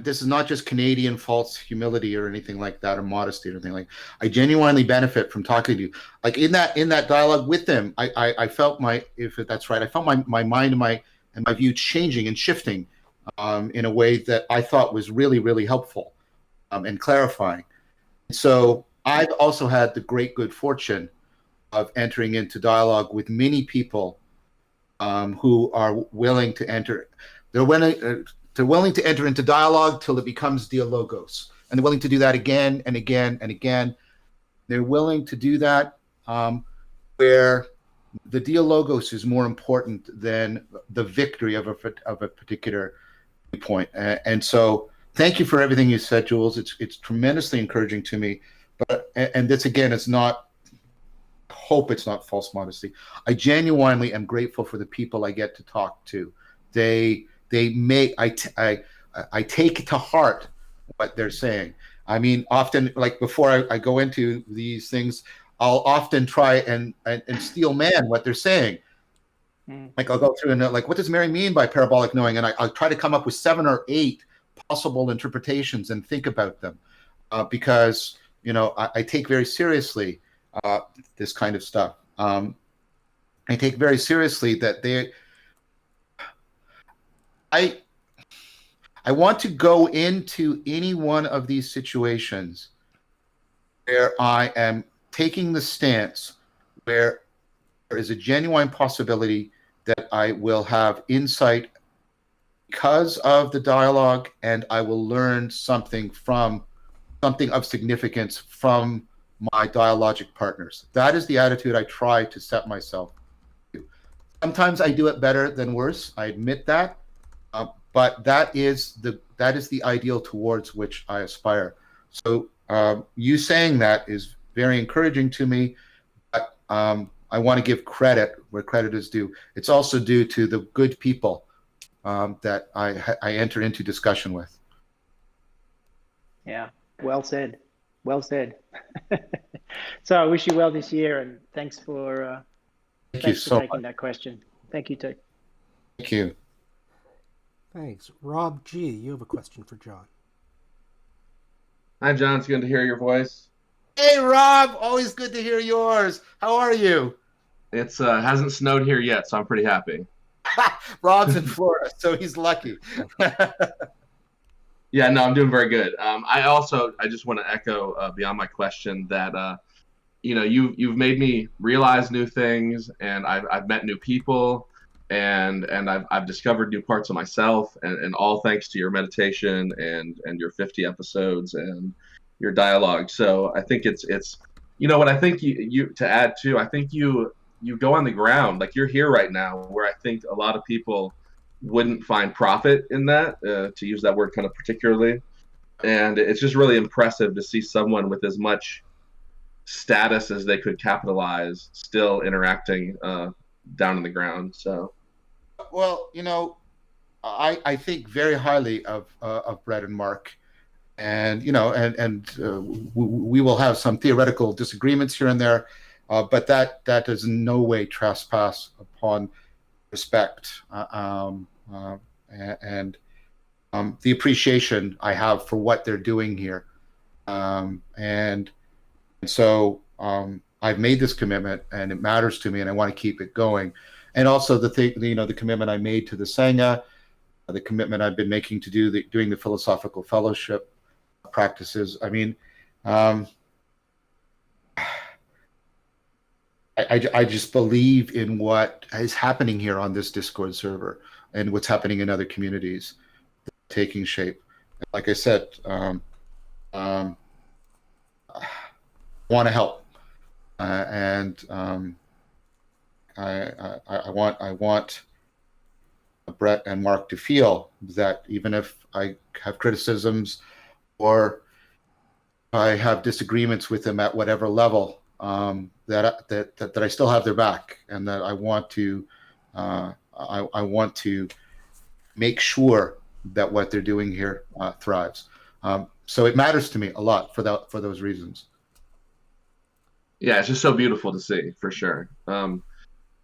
This is not just Canadian false humility or anything like that, or modesty or anything like. I genuinely benefit from talking to you. Like in that dialogue with them, I felt if that's right, I felt my mind and my view changing and shifting in a way that I thought was really, really helpful and clarifying. So I've also had the great good fortune of entering into dialogue with many people who are willing to enter. They're willing to enter into dialogue till it becomes dialogos, and they're willing to do that again and again and again. They're willing to do that where the dialogos is more important than the victory of a particular point. And so, thank you for everything you said, Jules. It's tremendously encouraging to me. And this again is not. Hope it's not false modesty. I genuinely am grateful for the people I get to talk to. I take to heart what they're saying. I mean, often, like before I go into these things, I'll often try and steel man what they're saying. Like I'll go through and like, what does Mary mean by parabolic knowing? And I'll try to come up with 7 or 8 possible interpretations and think about them because, you know, I take very seriously this kind of stuff. I take very seriously that I want to go into any one of these situations where I am taking the stance where there is a genuine possibility that I will have insight because of the dialogue, and I will learn something of significance from my dialogic partners. That is the attitude I try to set myself to. Sometimes I do it better than worse. I admit that. But that is the ideal towards which I aspire. So you saying that is very encouraging to me, but I want to give credit where credit is due. It's also due to the good people that I enter into discussion with. Yeah, well said. Well said. So I wish you well this year, and thanks for taking that question. Thank you too. Thank you. Thanks. Rob G., you have a question for John. Hi, John. It's good to hear your voice. Hey, Rob. Always good to hear yours. How are you? It's hasn't snowed here yet, so I'm pretty happy. Rob's in Florida, so he's lucky. Yeah, no, I'm doing very good. I just want to echo beyond my question that you've made me realize new things, and I've met new people. And I've discovered new parts of myself, and all thanks to your meditation and your 50 episodes and your dialogue. So I think it's what I think you to add to. I think you go on the ground, like you're here right now, where I think a lot of people wouldn't find profit in that, to use that word kind of particularly. And it's just really impressive to see someone with as much status as they could capitalize still interacting down on the ground. So. Well, I think very highly of Brett and Mark, and we will have some theoretical disagreements here and there, but that does in no way trespass upon respect and the appreciation I have for what they're doing here, and And so I've made this commitment, and it matters to me, and I want to keep it going. And also the commitment I made to the Sangha, the commitment I've been making to doing the philosophical fellowship practices. I mean, I just believe in what is happening here on this Discord server and what's happening in other communities taking shape. Like I said, want to help, and I want Brett and Mark to feel that even if I have criticisms or I have disagreements with them at whatever level, that I still have their back, and that I want to make sure that what they're doing here thrives. So it matters to me a lot for those reasons. Yeah, it's just so beautiful to see, for sure.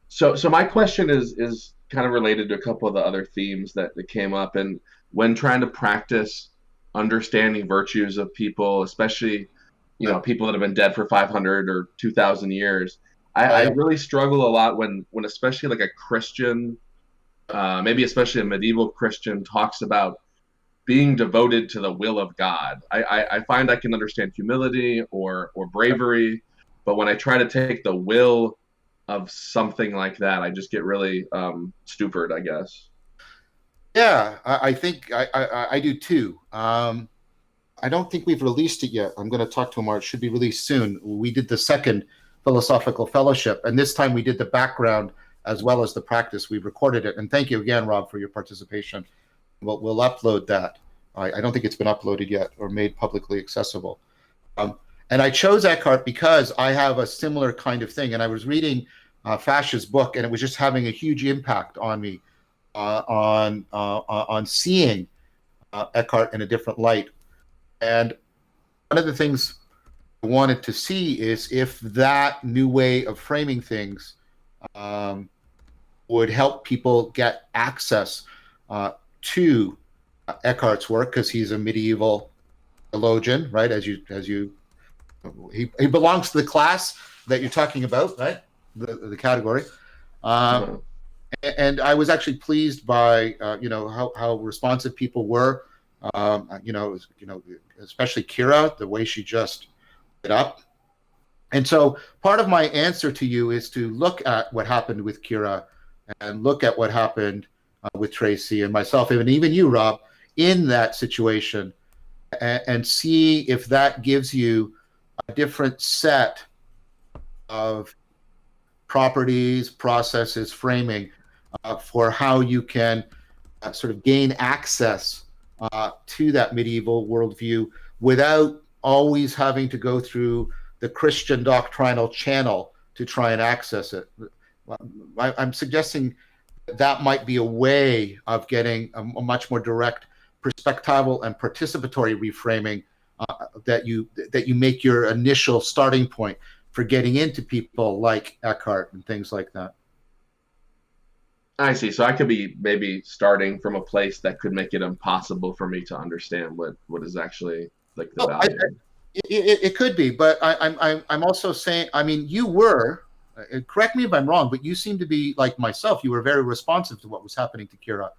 So my question is kind of related to a couple of the other themes that came up, and when trying to practice understanding virtues of people, especially people that have been dead for 500 or 2,000 years, I really struggle a lot when especially like a Christian, maybe especially a medieval Christian, talks about being devoted to the will of God. I find I can understand humility or bravery, but when I try to take the will of something like that, I just get really stupid, I guess. Yeah, I think I do too. I don't think we've released it yet. I'm going to talk to him, or it should be released soon. We did the second philosophical fellowship, and this time we did the background as well as the practice. We've recorded it, and thank you again, Rob, for your participation. We'll upload that. I don't think it's been uploaded yet or made publicly accessible. And I chose Eckhart because I have a similar kind of thing, and I was reading Fascia's book, and it was just having a huge impact on me on seeing Eckhart in a different light. And one of the things I wanted to see is if that new way of framing things would help people get access to Eckhart's work, because he's a medieval theologian, right? He belongs to the class that you're talking about, right? The category. And I was actually pleased by how responsive people were. Especially Kira, the way she just lit up. And so part of my answer to you is to look at what happened with Kira and look at what happened with Tracy and myself, and even you, Rob, in that situation, and see if that gives you a different set of properties, processes, framing for how you can sort of gain access to that medieval worldview without always having to go through the Christian doctrinal channel to try and access it. I'm suggesting that might be a way of getting a much more direct perspectival and participatory reframing that you make your initial starting point for getting into people like Eckhart and things like that. I see. So I could be maybe starting from a place that could make it impossible for me to understand what is actually like the value. It could be, but I'm also saying, I mean, you were, correct me if I'm wrong, but you seem to be like myself. You were very responsive to what was happening to Kira,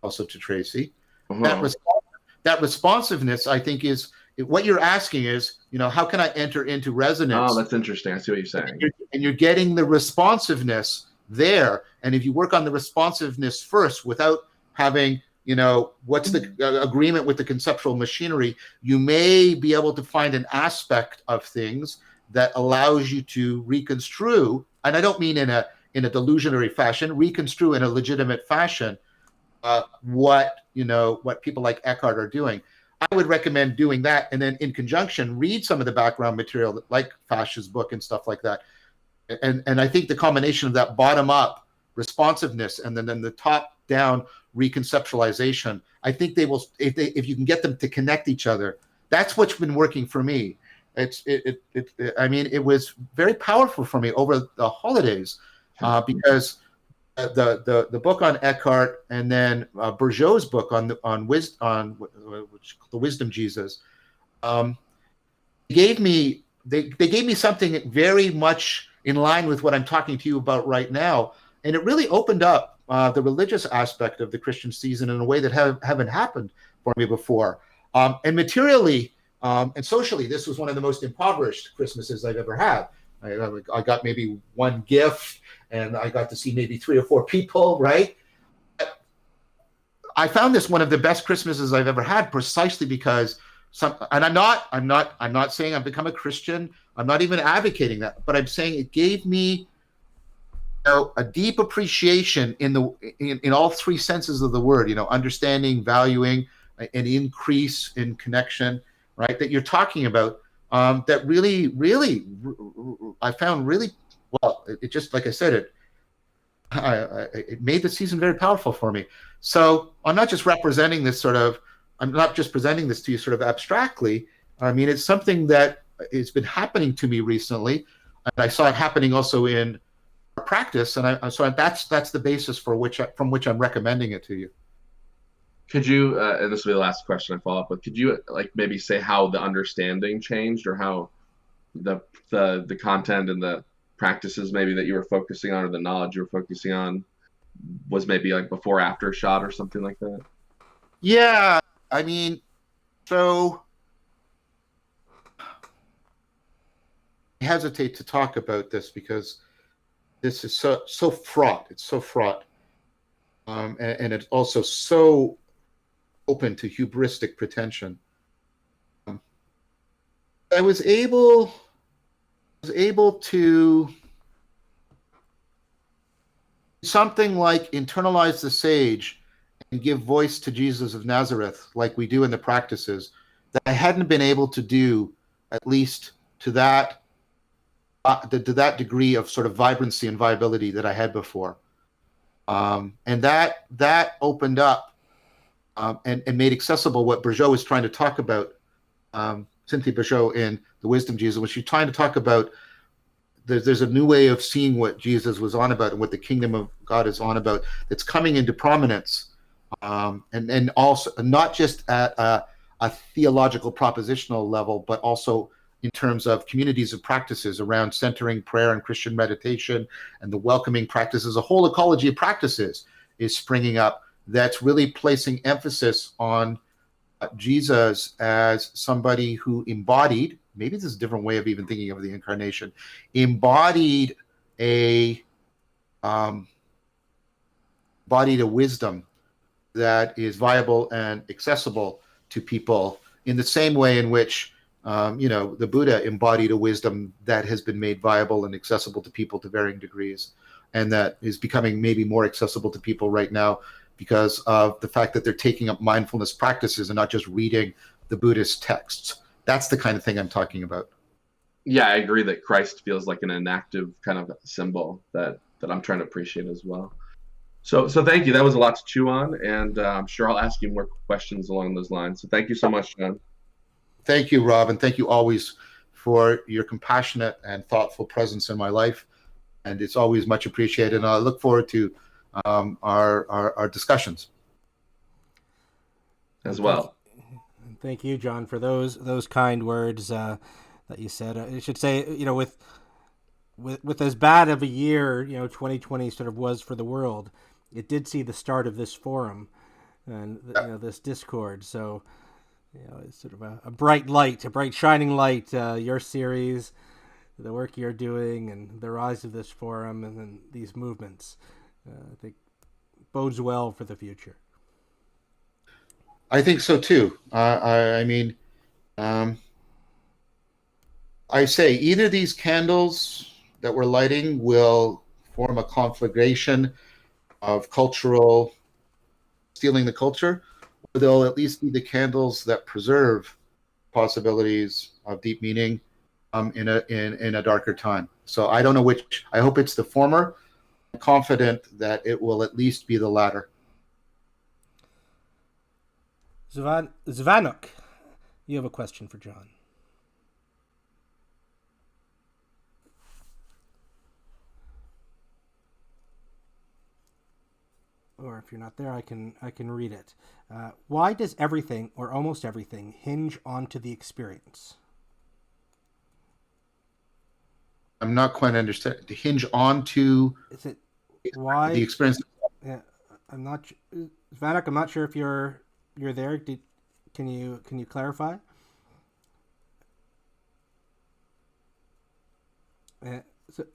also to Tracy. That responsiveness, I think, is what you're asking is, how can I enter into resonance? Oh, that's interesting. I see what you're saying. And you're getting the responsiveness there. And if you work on the responsiveness first without having, what's the agreement with the conceptual machinery, you may be able to find an aspect of things that allows you to reconstrue, and I don't mean in a delusionary fashion, reconstrue in a legitimate fashion what people like Eckhart are doing. I would recommend doing that, and then in conjunction, read some of the background material like Fascia's book and stuff like that. And I think the combination of that bottom-up responsiveness and then the top-down reconceptualization, I think they will, if you can get them to connect each other, that's what's been working for me. It was very powerful for me over the holidays because the book on Eckhart and then Bourgeau's book on the Wisdom Jesus gave me they gave me something very much in line with what I'm talking to you about right now, and it really opened up the religious aspect of the Christian season in a way that haven't happened for me before. And materially and socially, this was one of the most impoverished Christmases I've ever had. I got maybe one gift, and I got to see maybe 3 or 4 people, right? I found this one of the best Christmases I've ever had, precisely because and I'm not saying I've become a Christian. I'm not even advocating that, but I'm saying it gave me a deep appreciation in all 3 senses of the word. Understanding, valuing, an increase in connection, right? That you're talking about. That really, really, I found really well. It just, like I said, it made the season very powerful for me. So I'm not just presenting this to you sort of abstractly. I mean, it's something that it's been happening to me recently, and I saw it happening also in our practice, and so that's the basis from which I'm recommending it to you. Could you, and this will be the last question I follow up with, could you maybe say how the understanding changed, or how the content and the practices maybe that you were focusing on, or the knowledge you were focusing on, was maybe before after shot or something like that? Yeah, I mean, so I hesitate to talk about this because this is so fraught. It's so fraught, and it's also so open to hubristic pretension. I was able to something like internalize the sage and give voice to Jesus of Nazareth, like we do in the practices, that I hadn't been able to do, at least to that degree of sort of vibrancy and viability that I had before. And that opened up and made accessible what Bourgeot was trying to talk about, Cynthia Bourgeot in The Wisdom Jesus, when she's trying to talk about there's a new way of seeing what Jesus was on about and what the kingdom of God is on about that's coming into prominence, and also not just at a theological propositional level, but also in terms of communities of practices around centering prayer and Christian meditation and the welcoming practices. A whole ecology of practices is springing up that's really placing emphasis on Jesus as somebody who embodied, maybe this is a different way of even thinking of the incarnation, embodied a wisdom that is viable and accessible to people in the same way in which the Buddha embodied a wisdom that has been made viable and accessible to people to varying degrees, and that is becoming maybe more accessible to people right now because of the fact that they're taking up mindfulness practices and not just reading the Buddhist texts. That's the kind of thing I'm talking about. Yeah, I agree that Christ feels like an inactive kind of symbol that I'm trying to appreciate as well. So thank you. That was a lot to chew on, and I'm sure I'll ask you more questions along those lines. So thank you so much, John. Thank you, Rob, and thank you always for your compassionate and thoughtful presence in my life. And it's always much appreciated. And I look forward to our discussions as well. Thank you, John, for those kind words that you said. I should say, with as bad of a year, 2020 sort of was for the world, it did see the start of this forum and this Discord. So, it's sort of a bright light, a bright shining light. Your series, the work you're doing, and the rise of this forum, and then these movements, I think bodes well for the future. I think so too. I say either these candles that we're lighting will form a conflagration of cultural stealing the culture, or they'll at least be the candles that preserve possibilities of deep meaning in a darker time. So I don't know which. I hope it's the former. I'm confident that it will at least be the latter. Zvanuk, you have a question for John. Or if you're not there, I can read it. Why does everything, or almost everything, hinge onto the experience? I'm not quite understanding. To hinge on to Is it why? the experience. Yeah, I'm not. Vanek, I'm not sure if you're there. Can you clarify? So,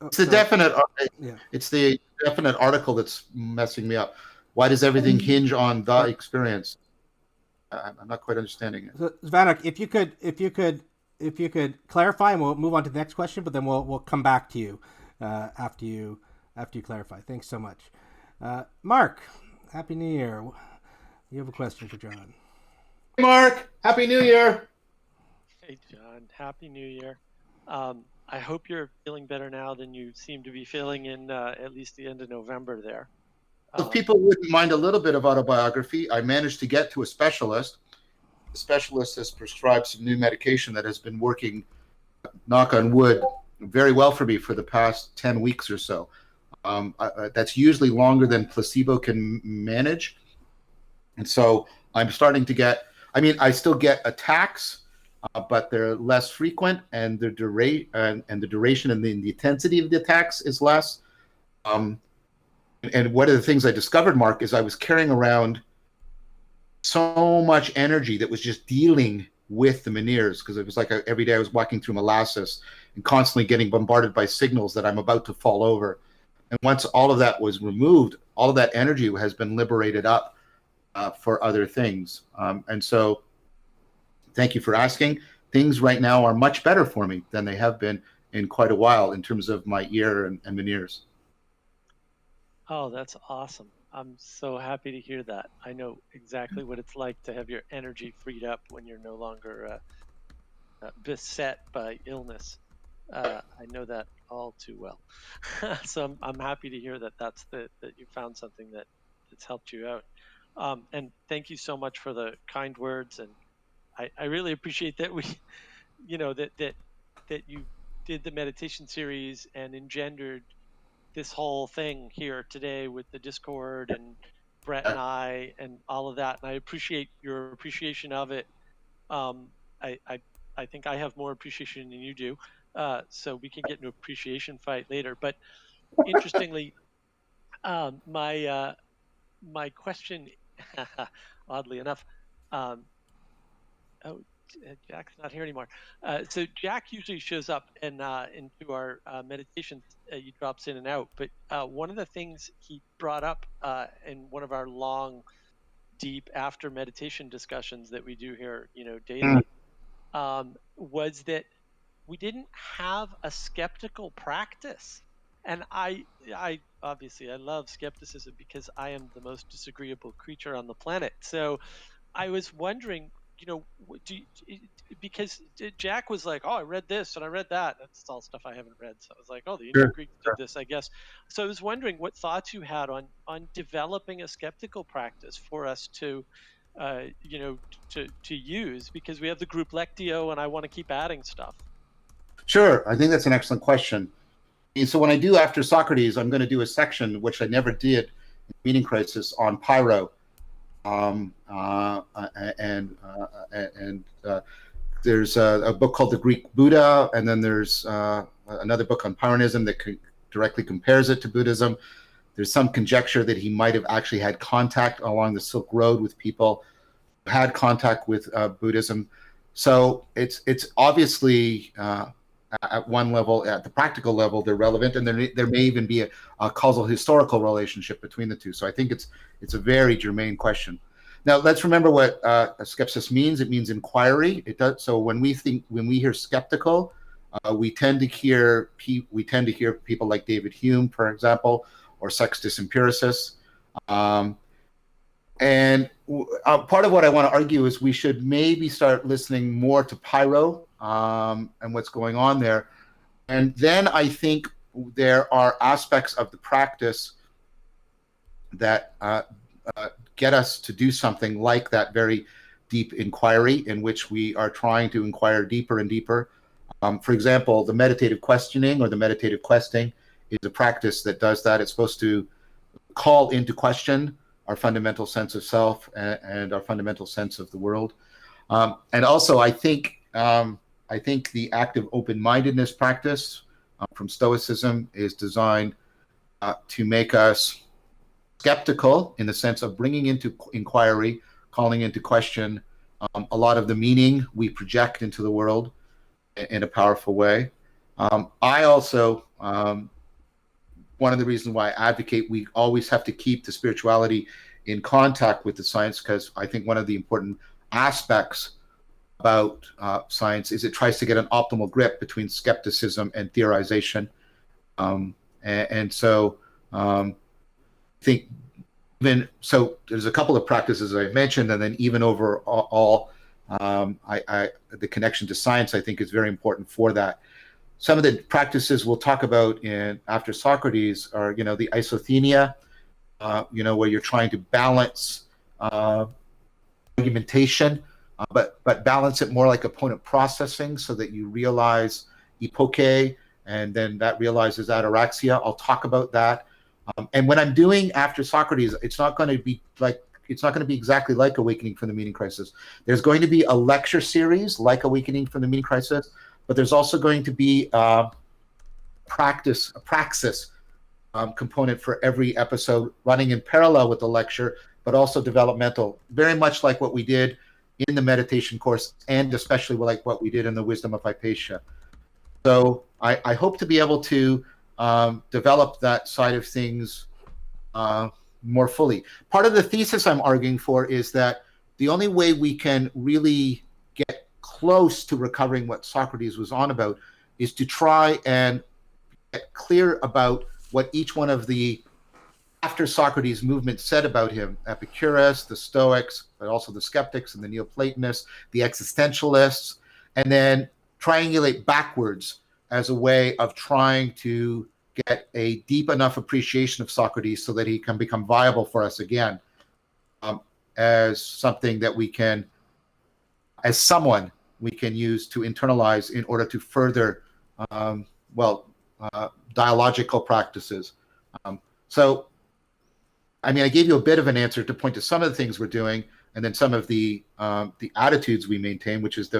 It's the definite. Yeah. It's the definite article that's messing me up. Why does everything hinge on the experience? I'm not quite understanding it. So, Vanek, if you could clarify, and we'll move on to the next question. But then we'll come back to you after you clarify. Thanks so much, Mark. Happy New Year. You have a question for John. Hey, Mark. Happy New Year. Hey, John. Happy New Year. I hope you're feeling better now than you seem to be feeling in at least the end of November there. If people wouldn't mind a little bit of autobiography, I managed to get to a specialist. The specialist has prescribed some new medication that has been working, knock on wood, very well for me for the past 10 weeks or so. That's usually longer than placebo can manage. And so I'm starting to get, I still get attacks, but they're less frequent, and the duration and the intensity of the attacks is less. And one of the things I discovered, Mark, is I was carrying around so much energy that was just dealing with the Meniere's, because it was like every day I was walking through molasses and constantly getting bombarded by signals that I'm about to fall over. And once all of that was removed, all of that energy has been liberated up for other things. And so thank you for asking. Things right now are much better for me than they have been in quite a while in terms of my ear and Meniere's. Oh, that's awesome. I'm so happy to hear that. I know exactly what it's like to have your energy freed up when you're no longer beset by illness. I know that all too well. So I'm happy to hear that that you found something that's helped you out. And thank you so much for the kind words. And I really appreciate that that you did the meditation series and engendered this whole thing here today with the Discord and Brett and I and all of that. And I appreciate your appreciation of it. I think I have more appreciation than you do. So we can get into appreciation fight later. But interestingly, my question, oddly enough, Jack's not here anymore. So Jack usually shows up and into our meditations. He drops in and out. But one of the things he brought up in one of our long, deep after meditation discussions that we do here, daily, was that we didn't have a skeptical practice. And I obviously I love skepticism because I am the most disagreeable creature on the planet. So I was wondering, because Jack was like, oh, I read this and I read that. That's all stuff I haven't read. So I was like, oh, the ancient Greeks did this, I guess. So I was wondering what thoughts you had on developing a skeptical practice for us to use, because we have the group Lectio and I want to keep adding stuff. Sure. I think that's an excellent question. And so when I do After Socrates, I'm going to do a section, which I never did in Meaning Crisis, on Pyro. There's a book called The Greek Buddha, and then there's another book on Pyrrhonism that directly compares it to Buddhism. There's some conjecture that he might have actually had contact along the Silk Road with people who had contact with Buddhism. So it's obviously at one level, at the practical level, they're relevant, and there may even be a causal historical relationship between the two. So I think it's a very germane question. Now let's remember what skepsis means. It means inquiry. It does. So when we hear skeptical, we tend to hear people like David Hume, for example, or Sextus Empiricus. And part of what I want to argue is we should maybe start listening more to Pyro and what's going on there. And then I think there are aspects of the practice that get us to do something like that very deep inquiry, in which we are trying to inquire deeper and deeper. For example, the meditative questioning or the meditative questing is a practice that does that. It's supposed to call into question our fundamental sense of self and our fundamental sense of the world. And also, I think I think the active open-mindedness practice from Stoicism is designed to make us skeptical in the sense of bringing into inquiry, calling into question a lot of the meaning we project into the world in a powerful way. I also, one of the reasons why I advocate we always have to keep the spirituality in contact with the science, because I think one of the important aspects about science is it tries to get an optimal grip between skepticism and theorization. So I think even so, there's a couple of practices I mentioned, and then even overall, the connection to science I think is very important for that. Some of the practices we'll talk about in after Socrates are, the isosthenia, where you're trying to balance argumentation, but balance it more like opponent processing, so that you realize epoche, and then that realizes ataraxia. I'll talk about that. And when I'm doing after Socrates, it's not going to be exactly like Awakening from the Meaning Crisis. There's going to be a lecture series like Awakening from the Meaning Crisis, but there's also going to be a praxis component for every episode, running in parallel with the lecture, but also developmental, very much like what we did in the meditation course, and especially like what we did in the Wisdom of Hypatia. So I hope to be able to develop that side of things more fully. Part of the thesis I'm arguing for is that the only way we can really get close to recovering what Socrates was on about is to try and get clear about what each one of the after Socrates movement said about him: Epicurus, the Stoics, but also the skeptics and the Neoplatonists, the existentialists, and then triangulate backwards as a way of trying to get a deep enough appreciation of Socrates so that he can become viable for us again, as something that we can, as someone we can use to internalize in order to further, dialogical practices. I gave you a bit of an answer to point to some of the things we're doing, and then some of the attitudes we maintain, which is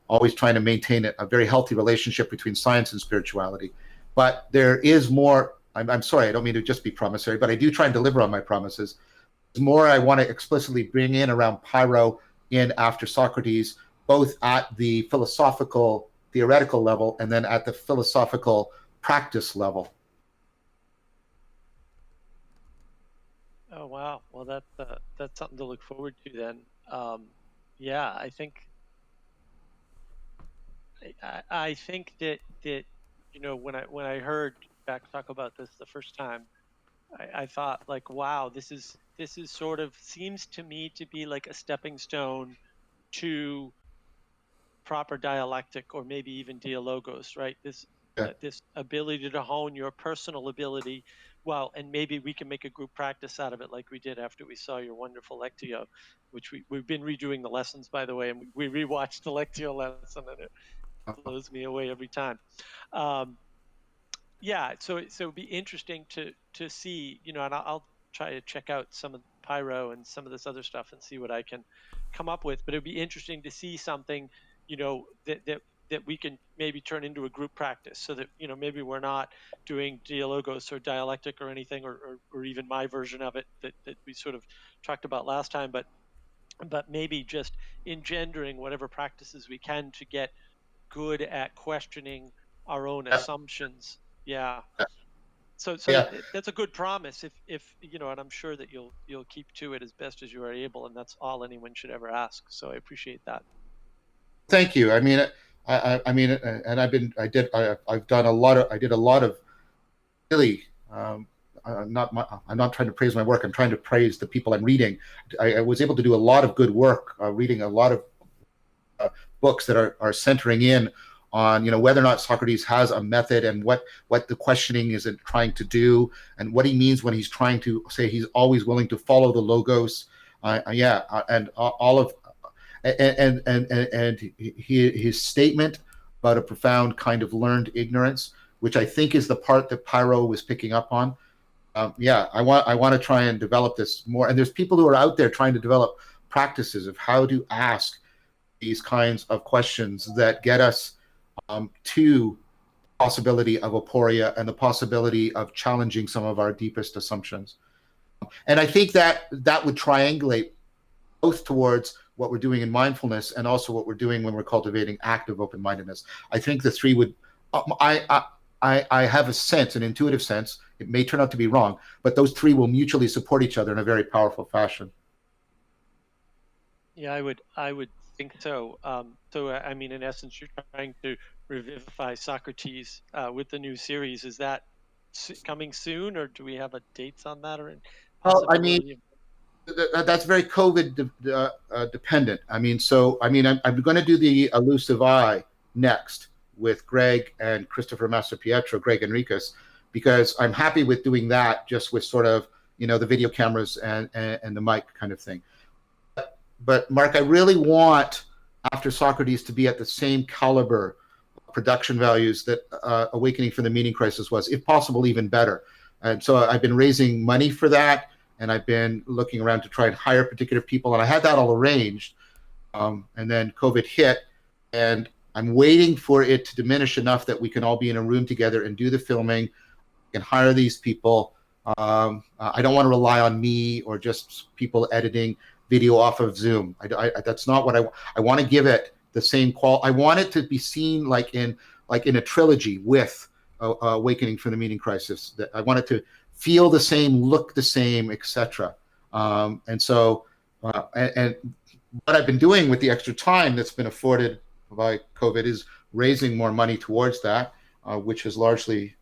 always trying to maintain a very healthy relationship between science and spirituality. But there is more. I'm sorry, I don't mean to just be promissory, but I do try and deliver on my promises. There's more I want to explicitly bring in around Pyro in after Socrates, both at the philosophical, theoretical level, and then at the philosophical practice level. Oh wow! Well, that's something to look forward to then. Yeah, I think that when I heard Jack talk about this the first time, I thought like, wow, this is sort of seems to me to be like a stepping stone to proper dialectic, or maybe even dialogos, right? This ability to hone your personal ability. Well, and maybe we can make a group practice out of it, like we did after we saw your wonderful Lectio, which we've been redoing the lessons, by the way, and we rewatched the Lectio lesson, and it blows me away every time. Yeah, so it'd be interesting to see, and I'll try to check out some of Pyro and some of this other stuff and see what I can come up with. But it'd be interesting to see something, that we can maybe turn into a group practice, so that maybe we're not doing dialogos or dialectic or anything, or even my version of it that we sort of talked about last time, but maybe just engendering whatever practices we can to get good at questioning our own assumptions. Yeah. So that's a good promise. If and I'm sure that you'll keep to it as best as you are able, and that's all anyone should ever ask. So I appreciate that. Thank you. I did a lot of really. I'm not trying to praise my work. I'm trying to praise the people I'm reading. I was able to do a lot of good work, reading a lot of books that are centering in on whether or not Socrates has a method, and what the questioning is trying to do, and what he means when he's trying to say he's always willing to follow the logos. And all of and his statement about a profound kind of learned ignorance, which I think is the part that Pyro was picking up on. I want to try and develop this more. And there's people who are out there trying to develop practices of how to ask these kinds of questions that get us to possibility of aporia and the possibility of challenging some of our deepest assumptions. And I think that that would triangulate both towards what we're doing in mindfulness and also what we're doing when we're cultivating active open-mindedness. I think the three would, I have a sense, an intuitive sense, it may turn out to be wrong, but those three will mutually support each other in a very powerful fashion. Yeah, I would think so. I mean, in essence, you're trying to revivify Socrates with the new series. Is that coming soon, or do we have a dates on that, or Well, I mean, possibility? that's very COVID dependent. I mean, I'm going to do the Elusive Eye next with Greg and Christopher Mastropietro, Greg Enriquez, because I'm happy with doing that just with sort of, the video cameras and the mic kind of thing. But Mark, I really want After Socrates to be at the same caliber production values that Awakening from the Meaning Crisis was, if possible, even better. And so I've been raising money for that, and I've been looking around to try and hire particular people, and I had that all arranged. And then COVID hit, and I'm waiting for it to diminish enough that we can all be in a room together and do the filming and hire these people. I don't want to rely on me or just people editing video off of Zoom. That's not what I want to give it the same quality. I want it to be seen like in a trilogy with Awakening from the Meaning Crisis. That I want it to feel the same, look the same, etc. And what I've been doing with the extra time that's been afforded by COVID is raising more money towards that, which has largely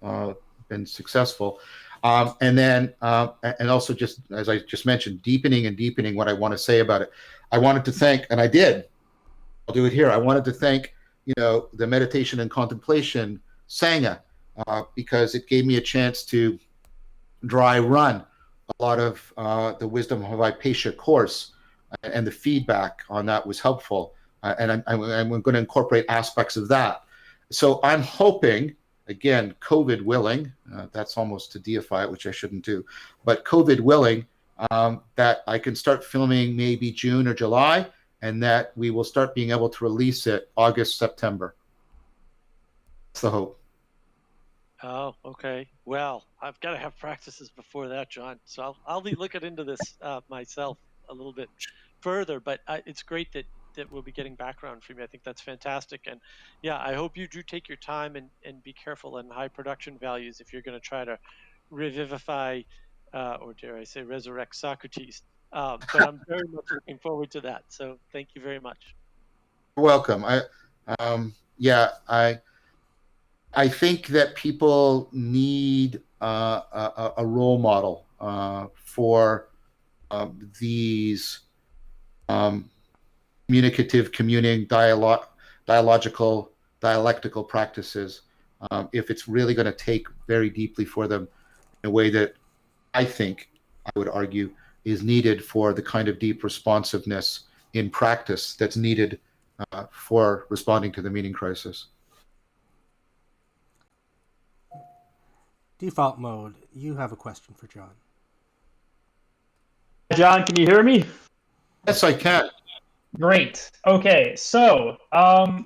been successful. And also, just as I just mentioned, deepening what I want to say about it. I wanted to thank, and I did, I'll do it here. I wanted to thank, the meditation and contemplation Sangha, because it gave me a chance to dry run a lot of the Wisdom of Hypatia course, and the feedback on that was helpful. And I'm going to incorporate aspects of that. So I'm hoping, again, COVID willing, that's almost to deify it, which I shouldn't do, but COVID willing, that I can start filming maybe June or July, and that we will start being able to release it August, September. That's the hope. Oh, okay. Well, I've got to have practices before that, John. So I'll be looking into this myself a little bit further. But it's great that we'll be getting background from you. I think that's fantastic. And yeah, I hope you do take your time and be careful in high production values if you're going to try to revivify, or dare I say, resurrect Socrates. But I'm very much looking forward to that. So thank you very much. You're welcome. I think that people need a role model for these communicative, dialectical practices, if it's really going to take very deeply for them in a way that I think, I would argue, is needed for the kind of deep responsiveness in practice that's needed for responding to the meaning crisis. Default mode, you have a question for John. John, can you hear me? Yes, I can. Great. Okay, so I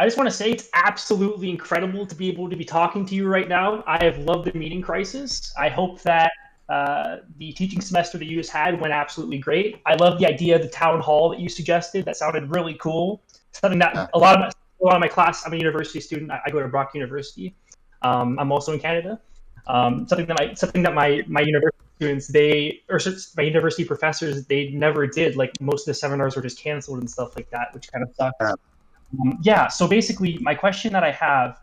just want to say it's absolutely incredible to be able to be talking to you right now. I have loved the meeting crisis. I hope that the teaching semester that you just had went absolutely great. I love the idea of the town hall that you suggested. That sounded really cool. Something that a lot of my class, I'm a university student. I go to Brock University. I'm also in Canada. Something that my university students, my university professors, they never did. Like most of the seminars were just canceled and stuff like that, which kind of sucks. So basically, my question that I have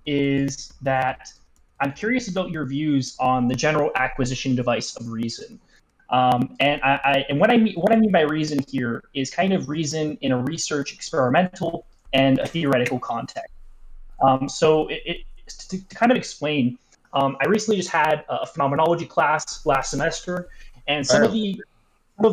is that I'm curious about your views on the general acquisition device of reason. And what I mean by reason here is kind of reason in a research, experimental, and a theoretical context. To kind of explain, I recently just had a phenomenology class last semester, and some of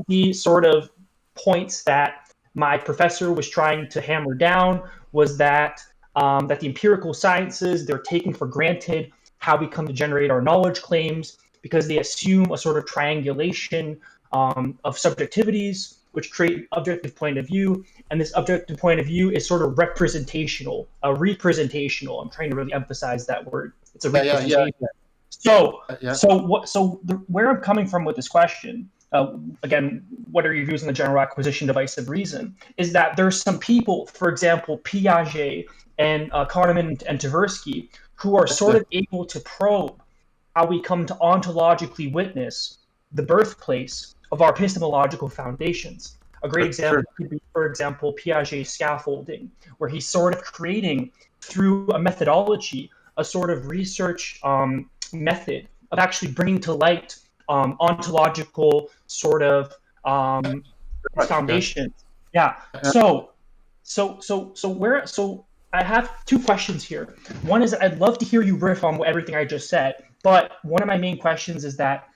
the sort of points that my professor was trying to hammer down was that the empirical sciences, they're taking for granted how we come to generate our knowledge claims because they assume a sort of triangulation of subjectivities which create an objective point of view, and this objective point of view is sort of representational, representational. I'm trying to really emphasize that word. It's a representation. Where I'm coming from with this question, again, what are your views on the general acquisition device of reason, is that there's some people, for example, Piaget and Kahneman and Tversky, who are sort of able to probe how we come to ontologically witness the birthplace of our epistemological foundations. A great example could be, for example, Piaget's scaffolding, where he's sort of creating, through a methodology, a sort of research method of actually bringing to light ontological sort of foundations. Yeah. So I have two questions here. One is I'd love to hear you riff on everything I just said, but one of my main questions is that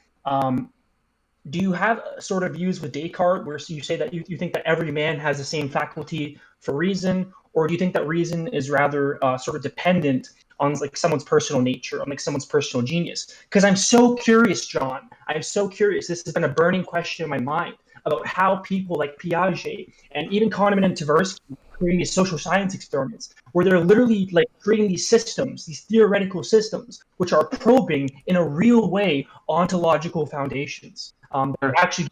do you have sort of views with Descartes where you say that you think that every man has the same faculty for reason, or do you think that reason is rather sort of dependent on like someone's personal nature, on like someone's personal genius? Because I'm so curious, John. I'm so curious. This has been a burning question in my mind about how people like Piaget and even Kahneman and Tversky creating these social science experiments where they're literally like creating these systems, these theoretical systems, which are probing in a real way ontological foundations. They're actually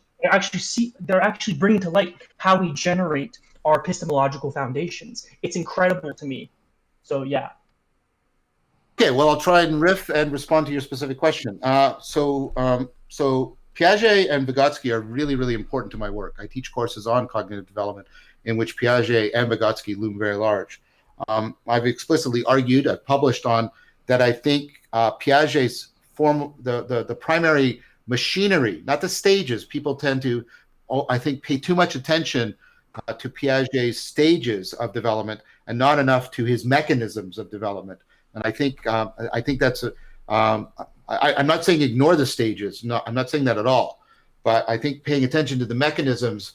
bringing to light how we generate our epistemological foundations. It's incredible to me. So yeah. Okay, well, I'll try and riff and respond to your specific question. So Piaget and Vygotsky are really, really important to my work. I teach courses on cognitive development in which Piaget and Vygotsky loom very large. I've explicitly argued, I've published on that I think Piaget's the primary machinery, not the stages. People tend to, I think, pay too much attention to Piaget's stages of development and not enough to his mechanisms of development. And I think that's I'm not saying ignore the stages. No, I'm not saying that at all. But I think paying attention to the mechanisms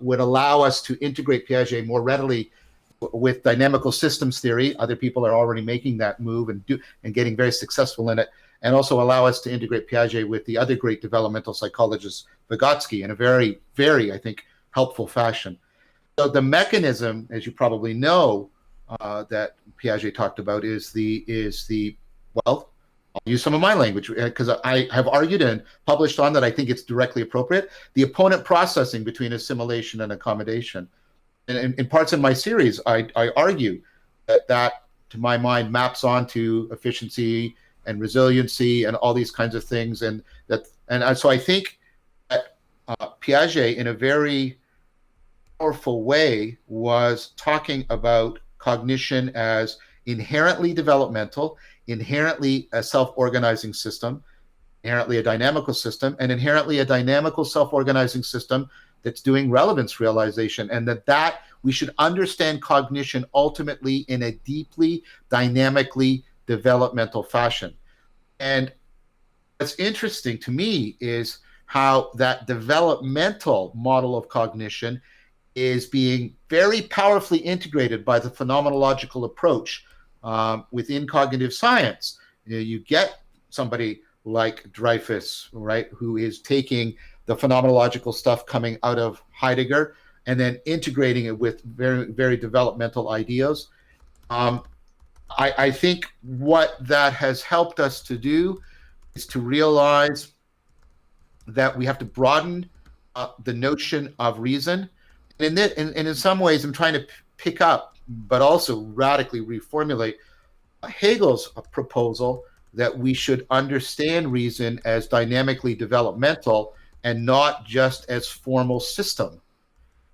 would allow us to integrate Piaget more readily with dynamical systems theory. Other people are already making that move and getting very successful in it, and also allow us to integrate Piaget with the other great developmental psychologist, Vygotsky, in a very, very, I think, helpful fashion. So the mechanism, as you probably know, that Piaget talked about is the well, I'll use some of my language because I have argued and published on that. I think it's directly appropriate. The opponent processing between assimilation and accommodation. And in parts of my series, I argue that, to my mind, maps onto efficiency and resiliency and all these kinds of things. And so I think that Piaget, in a very powerful way, was talking about cognition as inherently developmental, inherently a self-organizing system, inherently a dynamical system, and inherently a dynamical self-organizing system that's doing relevance realization, and that we should understand cognition ultimately in a deeply dynamically developmental fashion. And what's interesting to me is how that developmental model of cognition is being very powerfully integrated by the phenomenological approach within cognitive science. You get somebody like Dreyfus, right, who is taking the phenomenological stuff coming out of Heidegger and then integrating it with very, very developmental ideas. I think what that has helped us to do is to realize that we have to broaden the notion of reason. And in some ways, I'm trying to pick up, but also radically reformulate Hegel's proposal that we should understand reason as dynamically developmental and not just as formal system.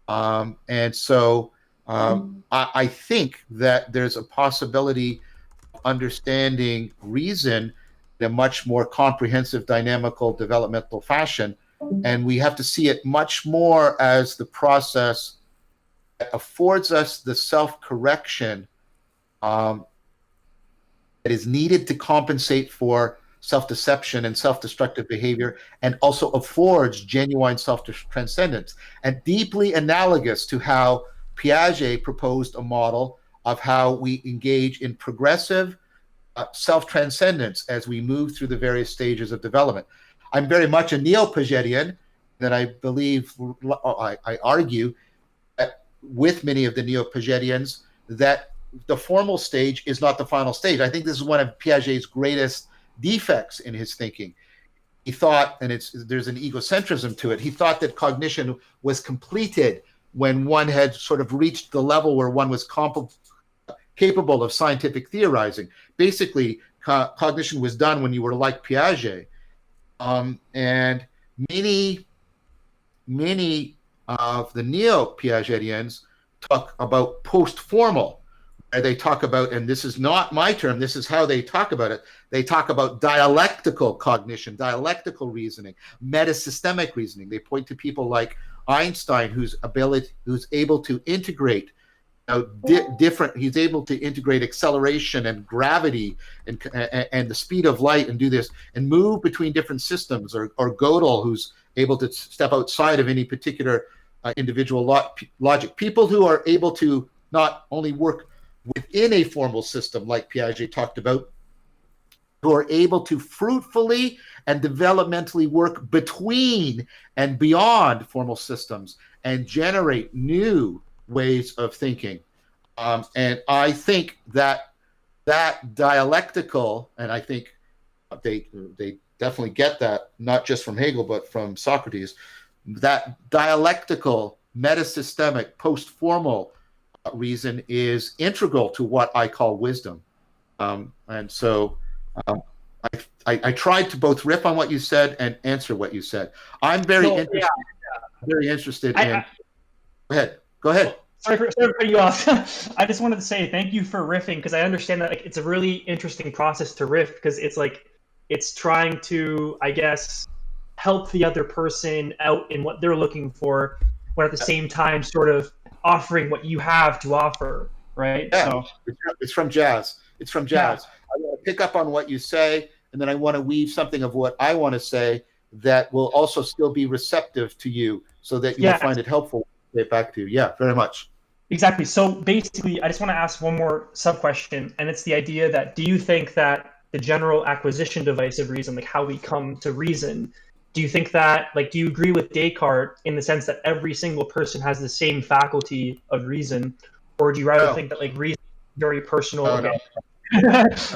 And so I think that there's a possibility of understanding reason in a much more comprehensive, dynamical, developmental fashion. And we have to see it much more as the process that affords us the self-correction that is needed to compensate for self-deception and self-destructive behavior, and also affords genuine self-transcendence, and deeply analogous to how Piaget proposed a model of how we engage in progressive self-transcendence as we move through the various stages of development. I'm very much a neo-Piagetian, that I believe, I argue that with many of the neo-Piagetians, that the formal stage is not the final stage. I think this is one of Piaget's greatest defects in his thinking. He thought, and there's an egocentrism to it, he thought that cognition was completed when one had sort of reached the level where one was capable of scientific theorizing. Basically, cognition was done when you were like Piaget. And many of the neo-Piagetians talk about post-formal, where they talk about, and this is not my term, this is how they talk about it. They talk about dialectical cognition, dialectical reasoning, metasystemic reasoning. They point to people like Einstein, who's able to integrate he's able to integrate acceleration and gravity and the speed of light and do this and move between different systems, or Gödel, who's able to step outside of any particular individual logic. People who are able to not only work within a formal system like Piaget talked about, who are able to fruitfully and developmentally work between and beyond formal systems and generate new ways of thinking. And I think that dialectical, and I think they definitely get that, not just from Hegel, but from Socrates, that dialectical, metasystemic, post-formal reason is integral to what I call wisdom. And so I tried to both riff on what you said and answer what you said. I'm very interested in... Go ahead. Sorry for cutting you off. I just wanted to say thank you for riffing, because I understand that it's a really interesting process to riff, because it's trying to, I guess, help the other person out in what they're looking for, but at the same time sort of offering what you have to offer, right? Yeah, so it's from jazz. It's from jazz. Yeah. I want to pick up on what you say, and then I want to weave something of what I want to say that will also still be receptive to you, so that you will find it helpful to get back to you. Yeah, very much. Exactly. So basically, I just want to ask one more sub-question, and it's the idea that, do you think that the general acquisition device of reason, like how we come to reason, do you think that, like, do you agree with Descartes in the sense that every single person has the same faculty of reason, or do you rather think that, like, reason is very personal? No.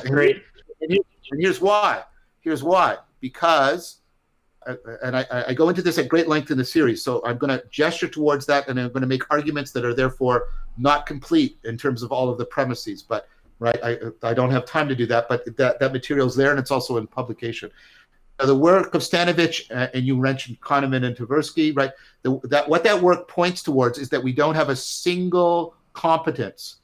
Great. And here's why. Because, and I go into this at great length in the series, so I'm going to gesture towards that, and I'm going to make arguments that are therefore not complete in terms of all of the premises. But I don't have time to do that, but that material's there, and it's also in publication. The work of Stanovich, and you mentioned Kahneman and Tversky, right? What that work points towards is that we don't have a single competence,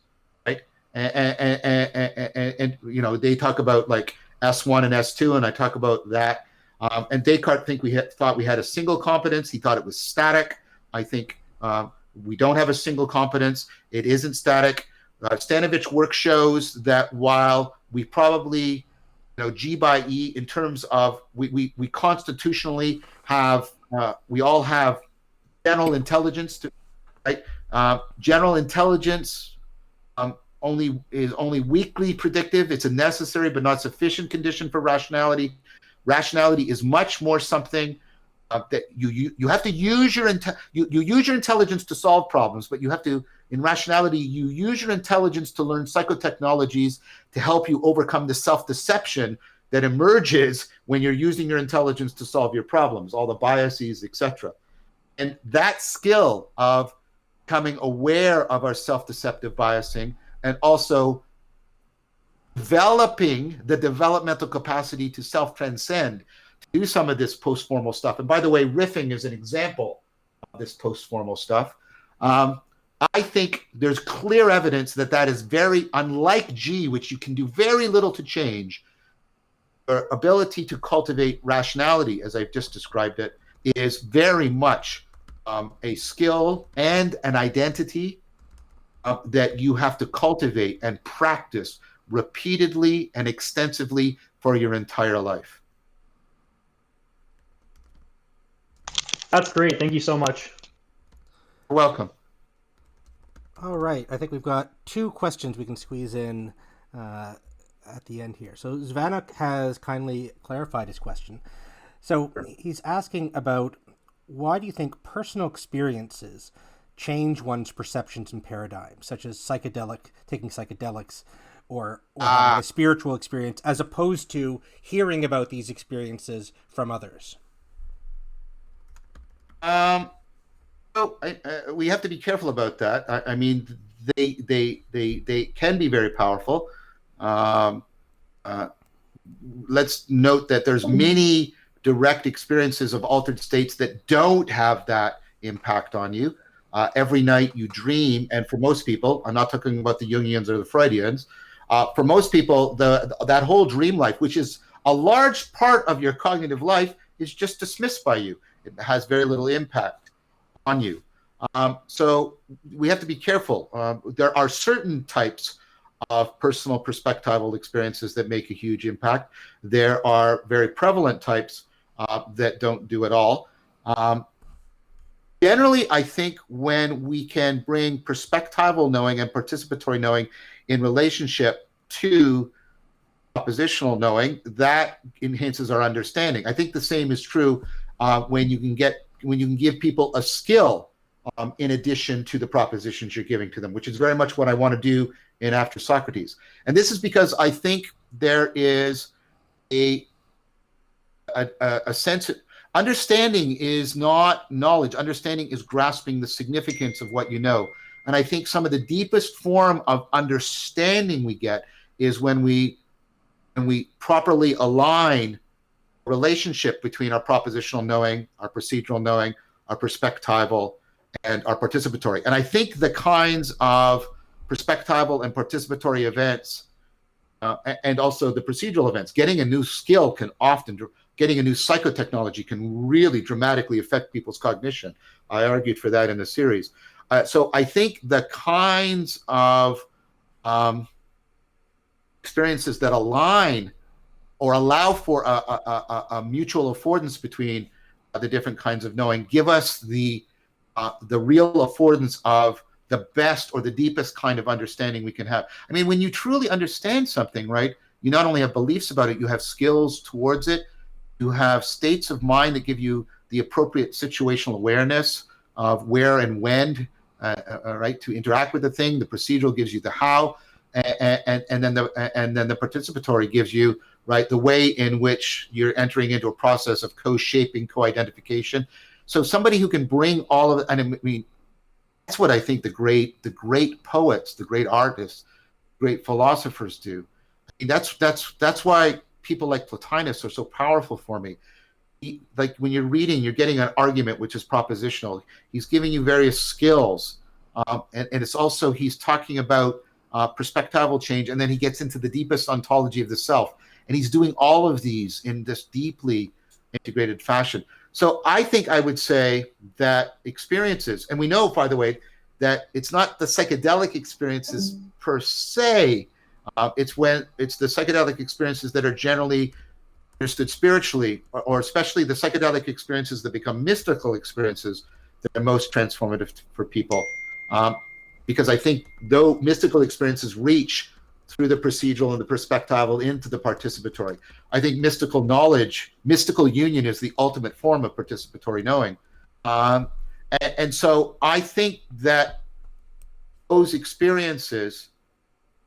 right? And you know, they talk about like S1 and S2, and I talk about that. And Descartes thought we had a single competence. He thought it was static. I think we don't have a single competence. It isn't static. Stanovich's work shows that while we probably, G by E in terms of we constitutionally have, we all have general intelligence, right? General intelligence is only weakly predictive. It's a necessary but not sufficient condition for rationality. Rationality is much more something that you have to use your intelligence to solve problems, but you have to, in rationality, you use your intelligence to learn psychotechnologies to help you overcome the self-deception that emerges when you're using your intelligence to solve your problems, all the biases, etc. And that skill of becoming aware of our self-deceptive biasing, and also developing the developmental capacity to self-transcend, to do some of this post-formal stuff. And by the way, riffing is an example of this post-formal stuff. I think there's clear evidence that is very unlike G, which you can do very little to change. Your ability to cultivate rationality, as I've just described it, is very much a skill and an identity that you have to cultivate and practice repeatedly and extensively for your entire life. That's great. Thank you so much. You're welcome. All right. I think we've got 2 questions we can squeeze in at the end here. So Zvanok has kindly clarified his question. So he's asking about why do you think personal experiences change one's perceptions and paradigms, such as taking psychedelics, or having a spiritual experience, as opposed to hearing about these experiences from others? So we have to be careful about that. I mean, they can be very powerful. Let's note that there's many direct experiences of altered states that don't have that impact on you. Every night you dream, and for most people, I'm not talking about the Jungians or the Freudians, for most people, that whole dream life, which is a large part of your cognitive life, is just dismissed by you. It has very little impact on you. So we have to be careful. There are certain types of personal perspectival experiences that make a huge impact. There are very prevalent types that don't do at all. Generally, I think when we can bring perspectival knowing and participatory knowing in relationship to oppositional knowing, that enhances our understanding. I think the same is true when you can give people a skill in addition to the propositions you're giving to them, which is very much what I want to do in After Socrates. And this is because I think there is a sense of understanding is not knowledge. Understanding is grasping the significance of what you know. And I think some of the deepest form of understanding we get is when we properly align relationship between our propositional knowing, our procedural knowing, our perspectival, and our participatory. And I think the kinds of perspectival and participatory events, and also the procedural events, getting a new skill getting a new psychotechnology can really dramatically affect people's cognition. I argued for that in the series. So I think the kinds of experiences that align or allow for a mutual affordance between the different kinds of knowing give us the real affordance of the best or the deepest kind of understanding we can have. I mean, when you truly understand something, right, you not only have beliefs about it, you have skills towards it, you have states of mind that give you the appropriate situational awareness of where and when, right, to interact with the thing. The procedural gives you the how, and then the participatory gives you, right, the way in which you're entering into a process of co-shaping, co-identification. So somebody who can bring all of it, and I mean, that's what I think the great poets, the great artists, great philosophers do. I mean, that's why people like Plotinus are so powerful for me. Like when you're reading, you're getting an argument which is propositional. He's giving you various skills, and it's also he's talking about perspectival change, and then he gets into the deepest ontology of the self, and he's doing all of these in this deeply integrated fashion. So I think I would say that experiences, and we know, by the way, that it's not the psychedelic experiences per se. It's the psychedelic experiences that are generally understood spiritually, or especially the psychedelic experiences that become mystical experiences that are most transformative for people. Because I think though mystical experiences reach through the procedural and the perspectival into the participatory. I think mystical knowledge, mystical union is the ultimate form of participatory knowing. And so I think that those experiences,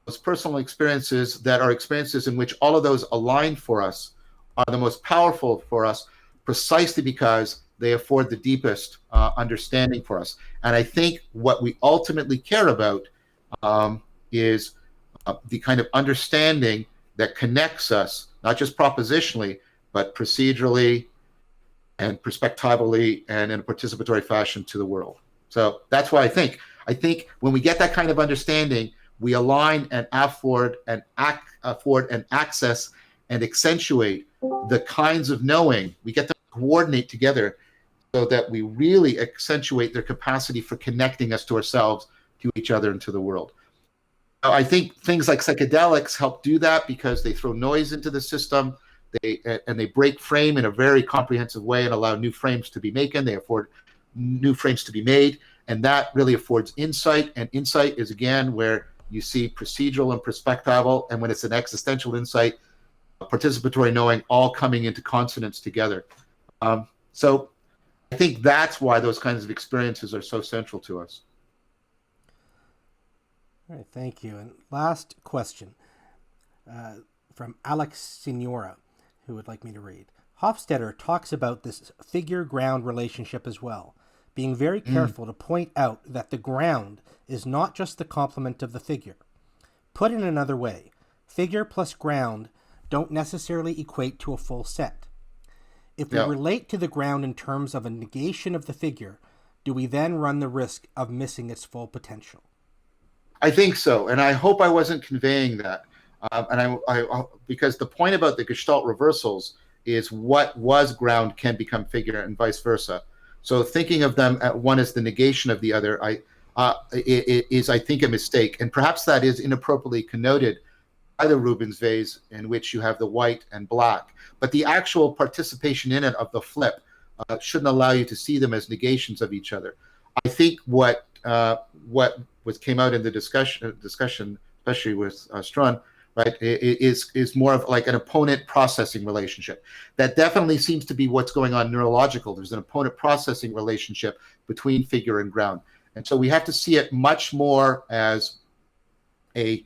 those personal experiences that are experiences in which all of those align for us are the most powerful for us, precisely because they afford the deepest understanding for us. And I think what we ultimately care about is the kind of understanding that connects us, not just propositionally, but procedurally and perspectively and in a participatory fashion to the world. So that's why I think when we get that kind of understanding, we align and afford and access and accentuate the kinds of knowing. We get them to coordinate together so that we really accentuate their capacity for connecting us to ourselves, to each other, and to the world. I think things like psychedelics help do that because they throw noise into the system, they break frame in a very comprehensive way and allow new frames to be made. They afford new frames to be made, and that really affords insight. And insight is again where you see procedural and perspectival, and when it's an existential insight, participatory knowing, all coming into consonance together. So I think that's why those kinds of experiences are so central to us. All right, thank you. And last question from Alex Signora, who would like me to read. Hofstadter talks about this figure-ground relationship as well, being very careful to point out that the ground is not just the complement of the figure. Put in another way, figure plus ground don't necessarily equate to a full set. If we relate to the ground in terms of a negation of the figure, do we then run the risk of missing its full potential? I think so, and I hope I wasn't conveying that. Because the point about the Gestalt reversals is what was ground can become figure, and vice versa. So thinking of them at one as the negation of the other, is I think a mistake, and perhaps that is inappropriately connoted by the Rubens vase, in which you have the white and black. But the actual participation in it of the flip shouldn't allow you to see them as negations of each other. I think what came out in the discussion, especially with Strun, right, is more of like an opponent processing relationship. That definitely seems to be what's going on neurological. There's an opponent processing relationship between figure and ground, and so we have to see it much more as an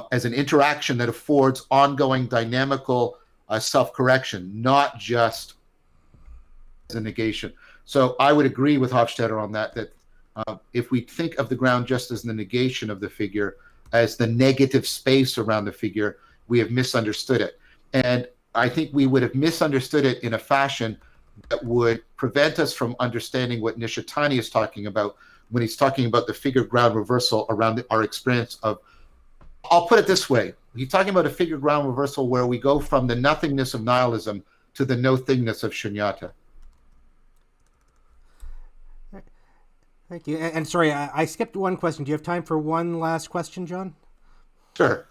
interaction that affords ongoing dynamical self-correction, not just as a negation. So I would agree with Hofstadter on that if we think of the ground just as the negation of the figure, as the negative space around the figure, we have misunderstood it. And I think we would have misunderstood it in a fashion that would prevent us from understanding what Nishitani is talking about when he's talking about the figure ground reversal around our experience of, I'll put it this way, he's talking about a figure ground reversal where we go from the nothingness of nihilism to the nothingness of shunyata. Thank you. And sorry, I skipped one question. Do you have time for one last question, John? Sure.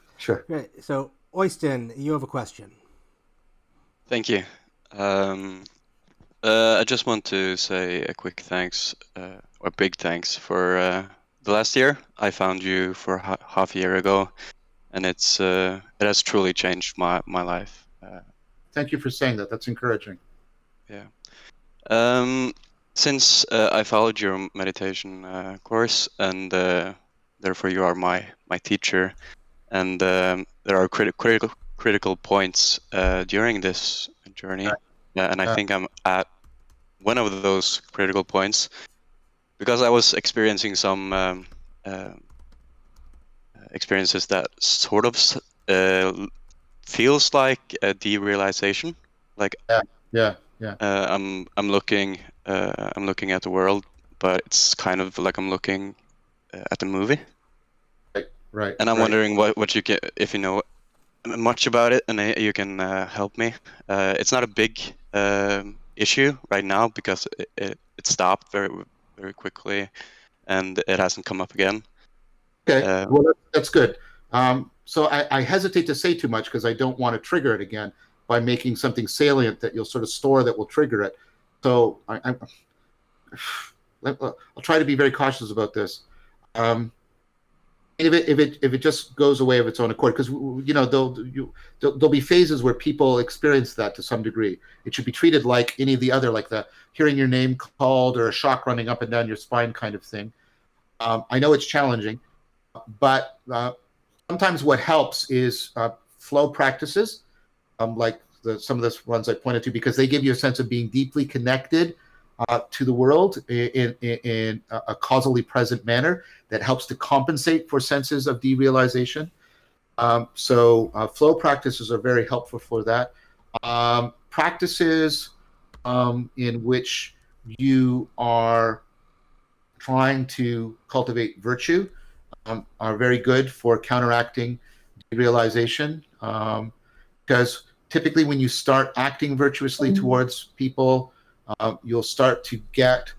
Great. So, Oyston, you have a question. Thank you. I just want to say a quick thanks, or big thanks for the last year. I found you for half a year ago, and it has truly changed my life. Thank you for saying that. That's encouraging. Yeah. Since I followed your meditation course, and therefore you are my teacher, and there are critical points during this journey, and I think I'm at one of those critical points, because I was experiencing some experiences that sort of feels like a derealization. Like I'm looking at the world, but it's kind of like I'm looking at the movie. Right. And I'm wondering what you get, if you know much about it, and you can help me. It's not a big issue right now because it stopped very, very quickly, and it hasn't come up again. Okay, well, that's good. So I hesitate to say too much because I don't want to trigger it again by making something salient that you'll sort of store that will trigger it. So I'll try to be very cautious about this. If it just goes away of its own accord, because there'll be phases where people experience that to some degree. It should be treated like any of the other, like the hearing your name called or a shock running up and down your spine kind of thing. I know it's challenging, but sometimes what helps is flow practices, like some of the ones I pointed to, because they give you a sense of being deeply connected to the world in a causally present manner that helps to compensate for senses of derealization. So flow practices are very helpful for that. Practices in which you are trying to cultivate virtue are very good for counteracting derealization, because typically when you start acting virtuously towards people, you'll start to get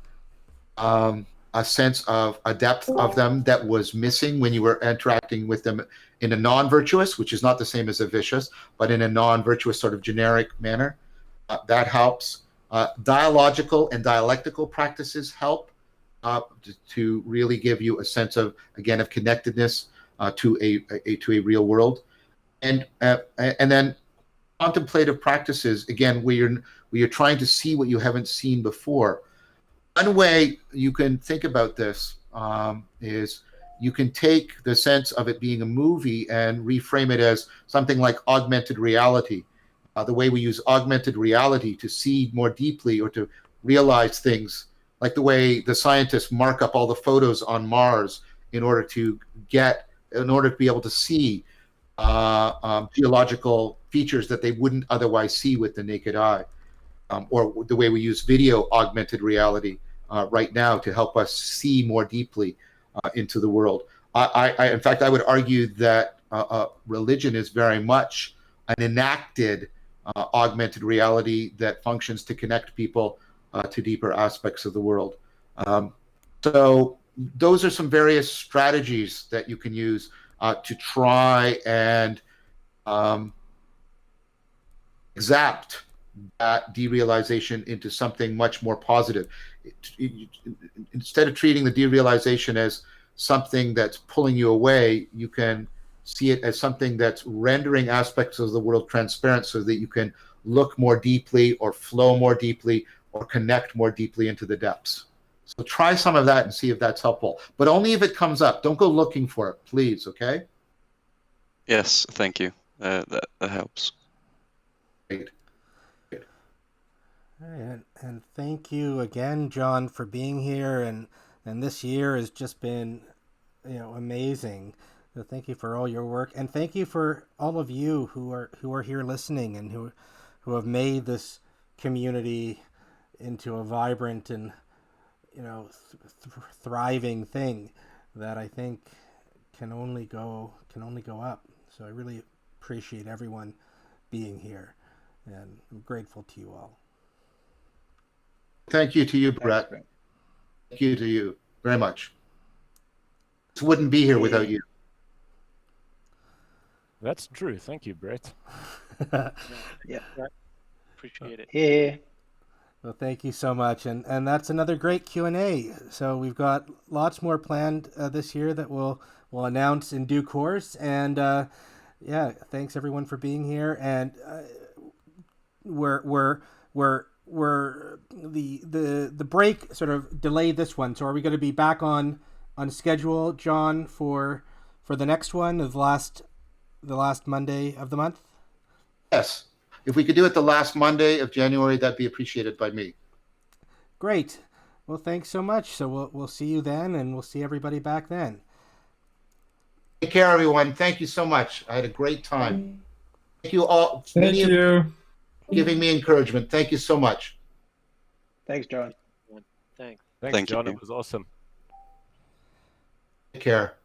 a sense of a depth of them that was missing when you were interacting with them in a non-virtuous, which is not the same as a vicious, but in a non-virtuous sort of generic manner. That helps. Dialogical and dialectical practices help to really give you a sense of, again, of connectedness to a real world. And then contemplative practices, again, where you're trying to see what you haven't seen before. One way you can think about this is you can take the sense of it being a movie and reframe it as something like augmented reality. The way we use augmented reality to see more deeply or to realize things, like the way the scientists mark up all the photos on Mars in order to be able to see geological features that they wouldn't otherwise see with the naked eye. Or the way we use video augmented reality right now to help us see more deeply into the world. In fact, I would argue that religion is very much an enacted augmented reality that functions to connect people to deeper aspects of the world. So those are some various strategies that you can use to try and exact that derealization into something much more positive. Instead of treating the derealization as something that's pulling you away, you can see it as something that's rendering aspects of the world transparent so that you can look more deeply or flow more deeply or connect more deeply into the depths. So try some of that and see if that's helpful, but only if it comes up. Don't go looking for it, please, okay? Yes, thank you. That helps. Great. And thank you again, John, for being here. And this year has just been, amazing. So thank you for all your work, and thank you for all of you who are here listening and who have made this community into a vibrant and thriving thing that I think can only go up. So I really appreciate everyone being here, and I'm grateful to you all. Thank you to you, Brett. Thank you to you very much. This wouldn't be here without you. That's true. Thank you, Brett. Yeah, appreciate it. Yeah. Well, thank you so much, and that's another great Q&A. So we've got lots more planned this year that we'll announce in due course. And yeah, thanks everyone for being here. And we're the break sort of delayed this one. So are we going to be back on schedule, John, for the next one, the last Monday of the month? Yes. If we could do it the last Monday of January, that'd be appreciated by me. Great. Well, thanks so much. So we'll see you then, and we'll see everybody back then. Take care, everyone. Thank you so much. I had a great time. Thank you all. Thank you. Giving me encouragement. Thank you so much. Thanks, John. Thanks. Thanks, Thank John. you. It was awesome. Take care.